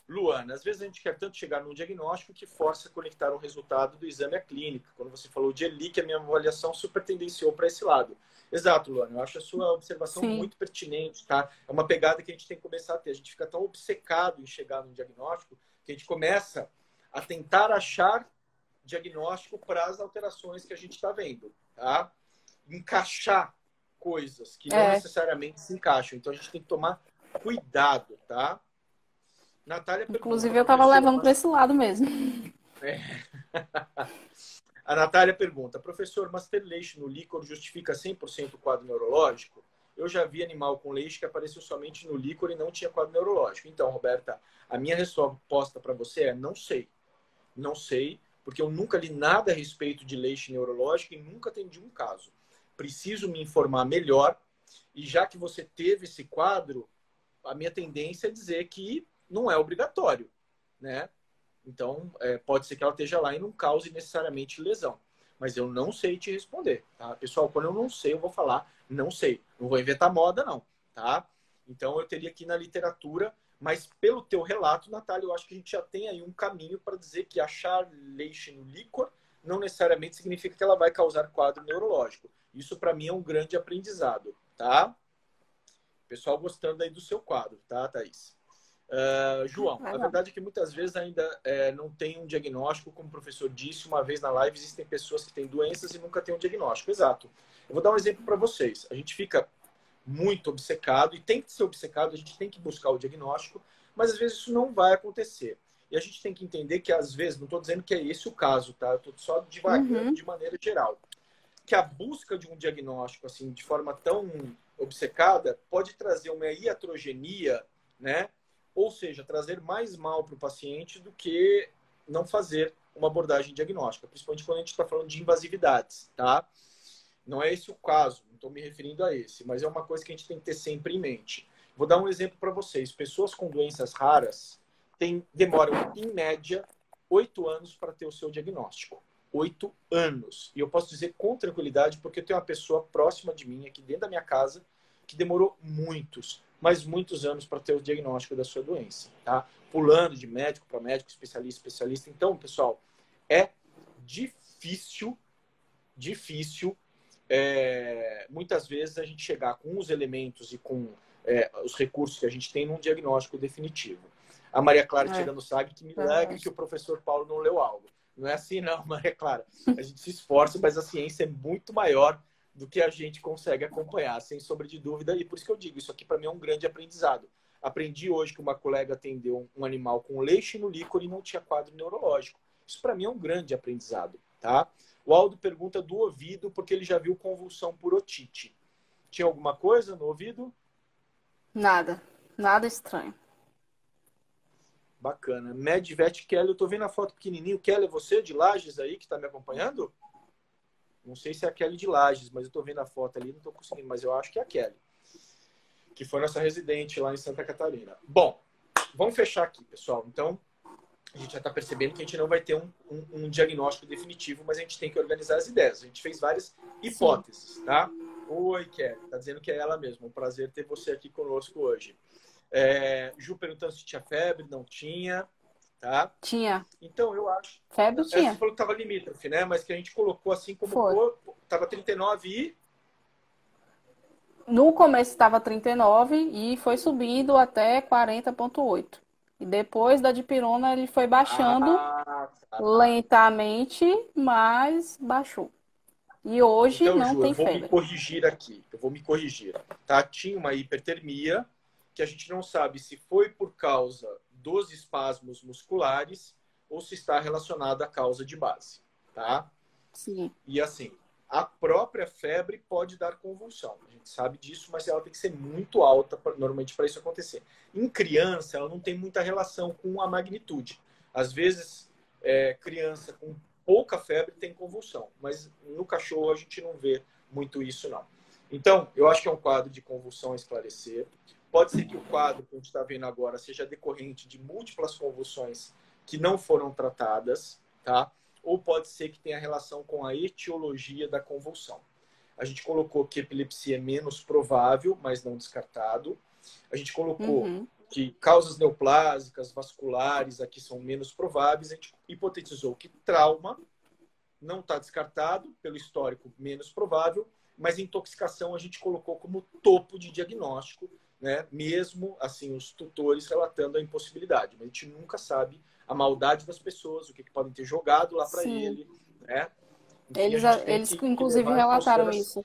Luana, às vezes a gente quer tanto chegar num diagnóstico que força a conectar o resultado do exame à clínica. Quando você falou de ELI, que a minha avaliação super tendenciou para esse lado. Exato, Luana, eu acho a sua observação Sim, muito pertinente, tá? É uma pegada que a gente tem que começar a ter. A gente fica tão obcecado em chegar num diagnóstico que a gente começa a tentar achar diagnóstico para as alterações que a gente está vendo, tá? Encaixar coisas que não é. necessariamente se encaixam. Então a gente tem que tomar cuidado, tá? Natália pergunta, Inclusive, eu tava professor, levando para mas... esse lado mesmo. A Natália pergunta, professor, mas ter leite no líquor justifica 100% o quadro neurológico? Eu já vi animal com leite que apareceu somente no líquor e não tinha quadro neurológico. Então, Roberta, a minha resposta para você é não sei. Não sei, porque eu nunca li nada a respeito de leite neurológico e nunca atendi um caso. Preciso me informar melhor e já que você teve esse quadro, a minha tendência é dizer que não é obrigatório, né? Então, pode ser que ela esteja lá e não cause necessariamente lesão. Mas eu não sei te responder, tá? Pessoal, quando eu não sei, eu vou falar não sei. Não vou inventar moda, não, tá? Então, eu teria que ir na literatura, mas pelo teu relato, Natália, eu acho que a gente já tem aí um caminho para dizer que achar leite no líquor não necessariamente significa que ela vai causar quadro neurológico. Isso, para mim, é um grande aprendizado, tá? Pessoal gostando aí do seu quadro, tá, Thaís? João, a Legal. verdade é que muitas vezes ainda não tem um diagnóstico, como o professor disse uma vez na live, existem pessoas que têm doenças e nunca têm um diagnóstico. Exato. Eu vou dar um exemplo para vocês. A gente fica muito obcecado, e tem que ser obcecado, a gente tem que buscar o diagnóstico, mas às vezes isso não vai acontecer. E a gente tem que entender que, às vezes, não estou dizendo que é esse o caso, tá? Eu estou só divagando de maneira geral. Que a busca de um diagnóstico, assim, de forma tão obcecada, pode trazer uma iatrogenia, né? Ou seja, trazer mais mal para o paciente do que não fazer uma abordagem diagnóstica, principalmente quando a gente está falando de invasividades, tá? Não é esse o caso, não estou me referindo a esse, mas é uma coisa que a gente tem que ter sempre em mente. Vou dar um exemplo para vocês. Pessoas com doenças raras demoram, em média, 8 anos para ter o seu diagnóstico. 8 anos. E eu posso dizer com tranquilidade, porque eu tenho uma pessoa próxima de mim, aqui dentro da minha casa, que demorou muitos, mas muitos anos para ter o diagnóstico da sua doença, tá? Pulando de médico para médico, especialista, especialista. Então, pessoal, é difícil, muitas vezes a gente chegar com os elementos e com os recursos que a gente tem num diagnóstico definitivo. A Maria Clara tirando sabe que milagre que o professor Paulo não leu algo. Não é assim não, Maria Clara. A gente se esforça, mas a ciência é muito maior do que a gente consegue acompanhar, sem sombra de dúvida. E por isso que eu digo, isso aqui para mim é um grande aprendizado. Aprendi hoje que uma colega atendeu um animal com leite no líquor e não tinha quadro neurológico. Isso para mim é um grande aprendizado, tá? O Aldo pergunta do ouvido, porque ele já viu convulsão por otite. Tinha alguma coisa no ouvido? Nada. Nada estranho. Bacana. Medvet Kelly, eu tô vendo a foto pequenininho. Kelly, é você de Lages aí que tá me acompanhando? Não sei se é a Kelly de Lages, mas eu tô vendo a foto ali, não tô conseguindo, mas eu acho que é a Kelly, que foi nossa residente lá em Santa Catarina. Bom, vamos fechar aqui, pessoal. Então, a gente já está percebendo que a gente não vai ter um diagnóstico definitivo, mas a gente tem que organizar as ideias. A gente fez várias hipóteses, tá? Oi, Kelly, tá dizendo que é ela mesma. Um prazer ter você aqui conosco hoje. Ju perguntando se tinha febre, não tinha, tá? Tinha. Então, eu acho... Febre tinha. Você falou que estava limítrofe, né? Mas que a gente colocou assim como... Estava 39 e... No começo estava 39 e foi subindo até 40,8. E depois da dipirona ele foi baixando lentamente, mas baixou. E hoje então, não Ju, eu tem vou me febre. corrigir aqui. Eu vou me corrigir. Tá? Tinha uma hipertermia que a gente não sabe se foi por causa dos espasmos musculares ou se está relacionada à causa de base, tá? Sim. E assim, a própria febre pode dar convulsão. A gente sabe disso, mas ela tem que ser muito alta normalmente para isso acontecer. Em criança, ela não tem muita relação com a magnitude. Às vezes, criança com pouca febre tem convulsão, mas no cachorro a gente não vê muito isso, não. Então, eu acho que é um quadro de convulsão a esclarecer. Pode ser que o quadro que a gente está vendo agora seja decorrente de múltiplas convulsões que não foram tratadas, tá? Ou pode ser que tenha relação com a etiologia da convulsão. A gente colocou que epilepsia é menos provável, mas não descartado. A gente colocou que causas neoplásicas, vasculares, aqui são menos prováveis. A gente hipotetizou que trauma não está descartado, pelo histórico menos provável, mas intoxicação a gente colocou como topo de diagnóstico, né? Mesmo assim os tutores relatando a impossibilidade, mas a gente nunca sabe a maldade das pessoas, o que podem ter jogado lá para ele, né? Enfim, eles inclusive relataram isso.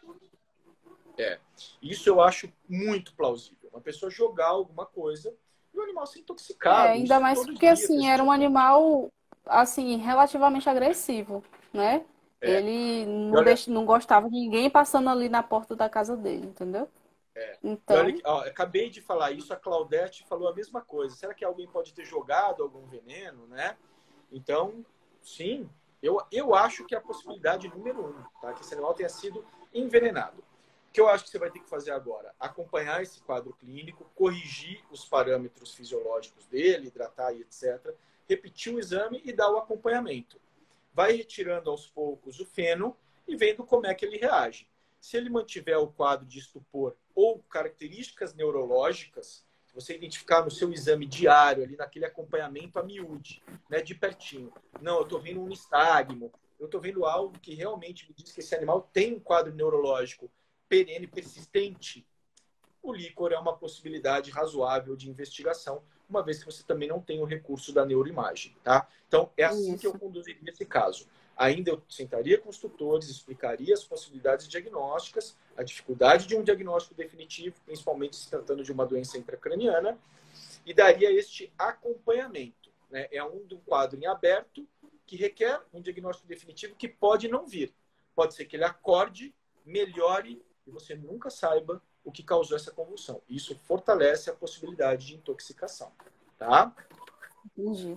Isso eu acho muito plausível. Uma pessoa jogar alguma coisa e o animal ser intoxicado. Ainda mais porque assim era um animal assim relativamente agressivo, né? Ele não gostava de ninguém passando ali na porta da casa dele, entendeu? Então... Olha, acabei de falar isso, a Claudete falou a mesma coisa. Será que alguém pode ter jogado algum veneno, né? Então, sim, eu acho que é a possibilidade número 1, tá? Que esse animal tenha sido envenenado. O que eu acho que você vai ter que fazer agora? Acompanhar esse quadro clínico, corrigir os parâmetros fisiológicos dele, hidratar e etc. Repetir o exame e dar o acompanhamento. Vai retirando aos poucos o feno e vendo como é que ele reage. Se ele mantiver o quadro de estupor ou características neurológicas, se você identificar no seu exame diário, ali naquele acompanhamento a miúde, né, de pertinho. Não, eu estou vendo um nistagmo, eu estou vendo algo que realmente me diz que esse animal tem um quadro neurológico perene, persistente. O líquor é uma possibilidade razoável de investigação, uma vez que você também não tem o recurso da neuroimagem, tá? Então, é assim que eu conduziria esse caso. Ainda eu sentaria com os tutores, explicaria as possibilidades diagnósticas, a dificuldade de um diagnóstico definitivo, principalmente se tratando de uma doença intracraniana, e daria este acompanhamento, né? É um quadro em aberto que requer um diagnóstico definitivo que pode não vir. Pode ser que ele acorde, melhore e você nunca saiba o que causou essa convulsão. Isso fortalece a possibilidade de intoxicação, tá? Entendi.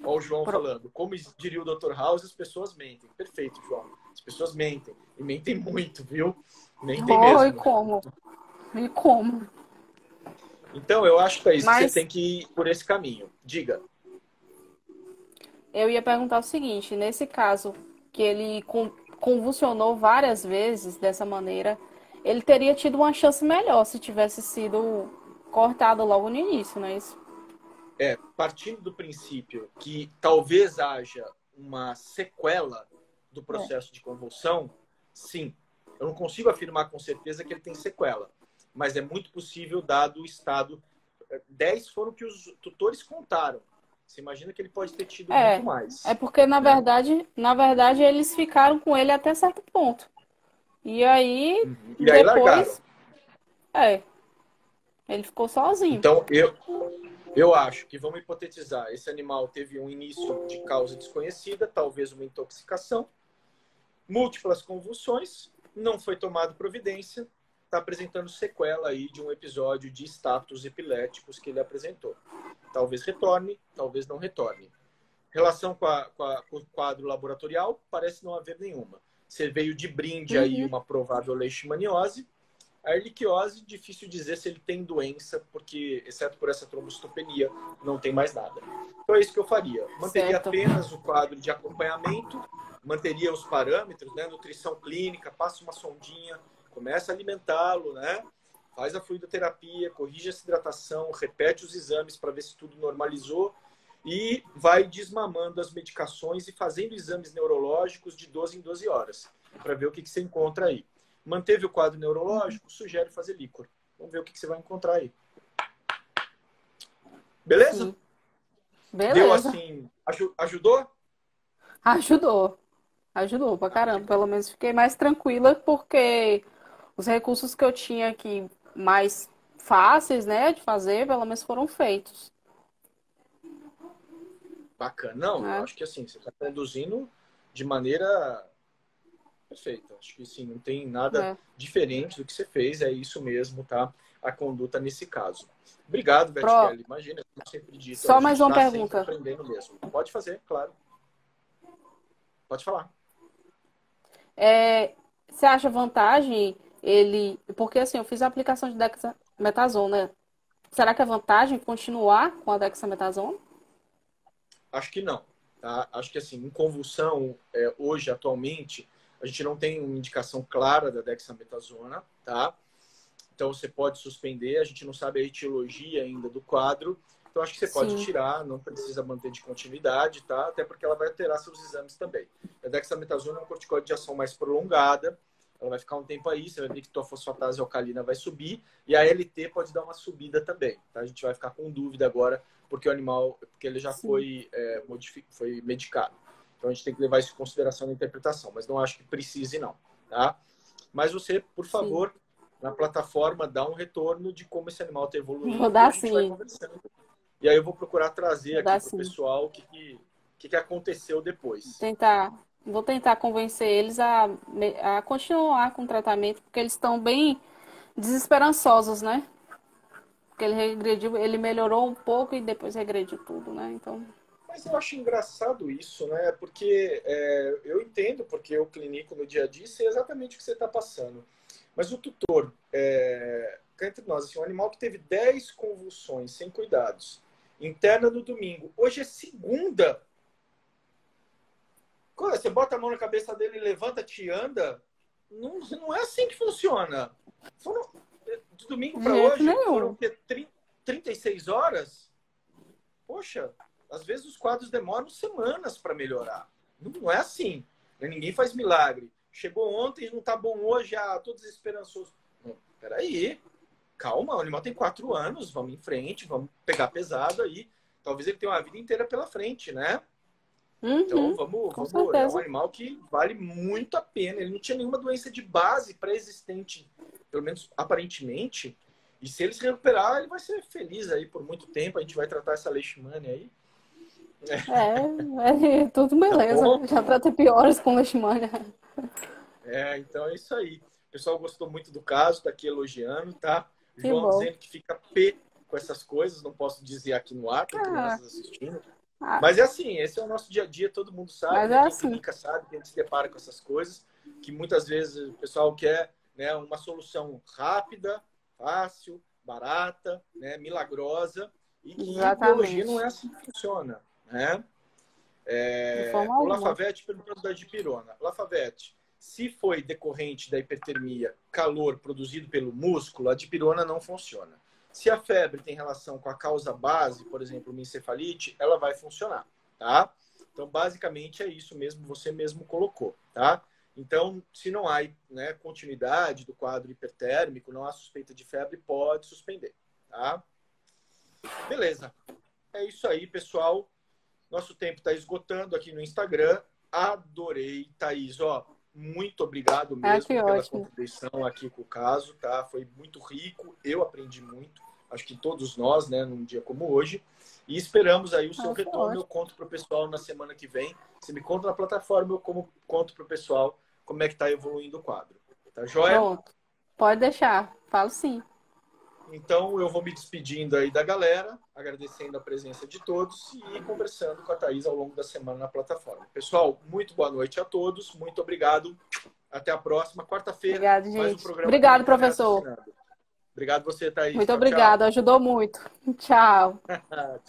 Olha o João falando. Como diria o Dr. House, as pessoas mentem. Perfeito, João. As pessoas mentem. E mentem muito, viu? Mentem mesmo. E como? E como? Então, eu acho, Thaís, que Mas você tem que ir por esse caminho. Diga. eu ia perguntar o seguinte, nesse caso que ele convulsionou várias vezes dessa maneira, ele teria tido uma chance melhor se tivesse sido cortado logo no início, não é isso? Partindo do princípio que talvez haja uma sequela do processo de convulsão, sim. Eu não consigo afirmar com certeza que ele tem sequela, mas é muito possível dado o estado. 10 foram o que os tutores contaram. Você imagina que ele pode ter tido muito mais. É porque, na verdade, eles ficaram com ele até certo ponto. E aí, E aí largaram. depois, ele ficou sozinho. Então, eu acho que, vamos hipotetizar, esse animal teve um início de causa desconhecida, talvez uma intoxicação, múltiplas convulsões, não foi tomado providência, está apresentando sequela aí de um episódio de status epiléticos que ele apresentou. Talvez retorne, talvez não retorne. Relação com o quadro laboratorial, parece não haver nenhuma. Você veio de brinde aí uma provável leishmaniose. A erliquiose, difícil dizer se ele tem doença, porque, exceto por essa trombocitopenia, não tem mais nada. Então é isso que eu faria. Manteria apenas o quadro de acompanhamento, manteria os parâmetros, né? Nutrição clínica, passa uma sondinha, começa a alimentá-lo, né? Faz a fluidoterapia, corrige essa hidratação, repete os exames para ver se tudo normalizou e vai desmamando as medicações e fazendo exames neurológicos de 12 em 12 horas para ver o que você encontra aí. Manteve o quadro neurológico, sugere fazer líquor. Vamos ver o que você vai encontrar aí. Beleza? Sim. Beleza. Deu assim, ajudou? Ajudou pra caramba. Pelo menos fiquei mais tranquila porque os recursos que eu tinha aqui mais fáceis, né, de fazer, pelo menos foram feitos. Bacana. Não, eu acho que assim, você está conduzindo de maneira perfeita. Acho que sim, não tem nada diferente do que você fez, é isso mesmo, tá? A conduta nesse caso. Obrigado, Beth Kelly. Imagina, como sempre dito. Só mais uma pergunta. Aprendendo mesmo. Pode fazer, claro. Pode falar. Você acha vantagem ele... Porque assim, eu fiz a aplicação de dexametasona, né? Será que é vantagem continuar com a dexametasona? Acho que não. Tá? Acho que assim, em convulsão, hoje, atualmente, a gente não tem uma indicação clara da dexametasona, tá? Então você pode suspender, a gente não sabe a etiologia ainda do quadro, então acho que você pode tirar, não precisa manter de continuidade, tá? Até porque ela vai alterar seus exames também. A dexametasona é um corticóide de ação mais prolongada, ela vai ficar um tempo aí, você vai ver que tua fosfatase alcalina vai subir e a LT pode dar uma subida também, tá? A gente vai ficar com dúvida agora porque o animal, porque ele já foi medicado. Então a gente tem que levar isso em consideração na interpretação, mas não acho que precise não, tá? Mas você, por favor, na plataforma, dá um retorno de como esse animal está evoluindo. Vou dar a gente vai conversando. E aí eu vou procurar trazer aqui para o pessoal o que aconteceu depois. Vou tentar convencer eles a continuar com o tratamento, porque eles estão bem desesperançosos, né? Porque ele regrediu, ele melhorou um pouco e depois regrediu tudo, né? Então... Mas eu acho engraçado isso, né? Porque eu entendo, porque eu clinico no dia a dia, sei exatamente o que você está passando. Mas o tutor, cá entre nós, assim, um animal que teve 10 convulsões sem cuidados, interna no domingo, hoje é segunda. Quando você bota a mão na cabeça dele, levanta, te anda, não é assim que funciona. De domingo para hoje, foram 36 horas. Poxa, às vezes os quadros demoram semanas para melhorar. Não é assim. Ninguém faz milagre. Chegou ontem, não tá bom hoje, tô desesperançoso. Peraí, calma, o animal tem 4 anos, vamos em frente, vamos pegar pesado aí. Talvez ele tenha uma vida inteira pela frente, né? Então vamos. É um animal que vale muito a pena. Ele não tinha nenhuma doença de base pré-existente, pelo menos aparentemente. E se ele se recuperar, ele vai ser feliz aí por muito tempo. A gente vai tratar essa leishmania aí. Tudo Tá beleza. bom? Já tratei piores com leishmania. Então é isso aí. O pessoal gostou muito do caso, tá aqui elogiando, tá? Que João bom. dizendo que fica pé com essas coisas, não posso dizer aqui no ar, tem Ah, crianças assistindo. ah, Mas é assim, esse é o nosso dia a dia, todo mundo sabe, mas né? é Quem assim. clinica sabe, quem se depara com essas coisas, que muitas vezes o pessoal quer, né, uma solução rápida, fácil, barata, né, milagrosa, e que biologia não Exatamente. é assim que funciona, né? De forma O alguma. Lafavette perguntando da dipirona. Lafavette, se foi decorrente da hipertermia, calor produzido pelo músculo, a dipirona não funciona. Se a febre tem relação com a causa base, por exemplo, uma encefalite, ela vai funcionar, tá? Então, basicamente é isso mesmo, você mesmo colocou, tá? Então, se não há, né, continuidade do quadro hipertérmico, não há suspeita de febre, pode suspender, tá? Beleza. É isso aí, pessoal. Nosso tempo está esgotando aqui no Instagram. Adorei, Thaís. Ó, muito obrigado Ah, mesmo que pela ótimo. contribuição aqui com o caso, tá? Foi muito rico, eu aprendi muito. Acho que todos nós, né, num dia como hoje. E esperamos aí o seu Ah, que retorno. Eu ótimo. conto para o pessoal na semana que vem. Você me conta na plataforma, eu conto para o pessoal como é que está evoluindo o quadro. Tá joia? Pronto. Pode deixar. Falo sim. Então, eu vou me despedindo aí da galera, agradecendo a presença de todos e conversando com a Thaís ao longo da semana na plataforma. Pessoal, muito boa noite a todos, muito obrigado. Até a próxima, quarta-feira, Obrigada, mais um gente. programa Obrigado, Clínica professor. Reassassinado. Obrigado você, Thaís. Muito Tchau, tchau. obrigada. Ajudou muito. Tchau. Tchau.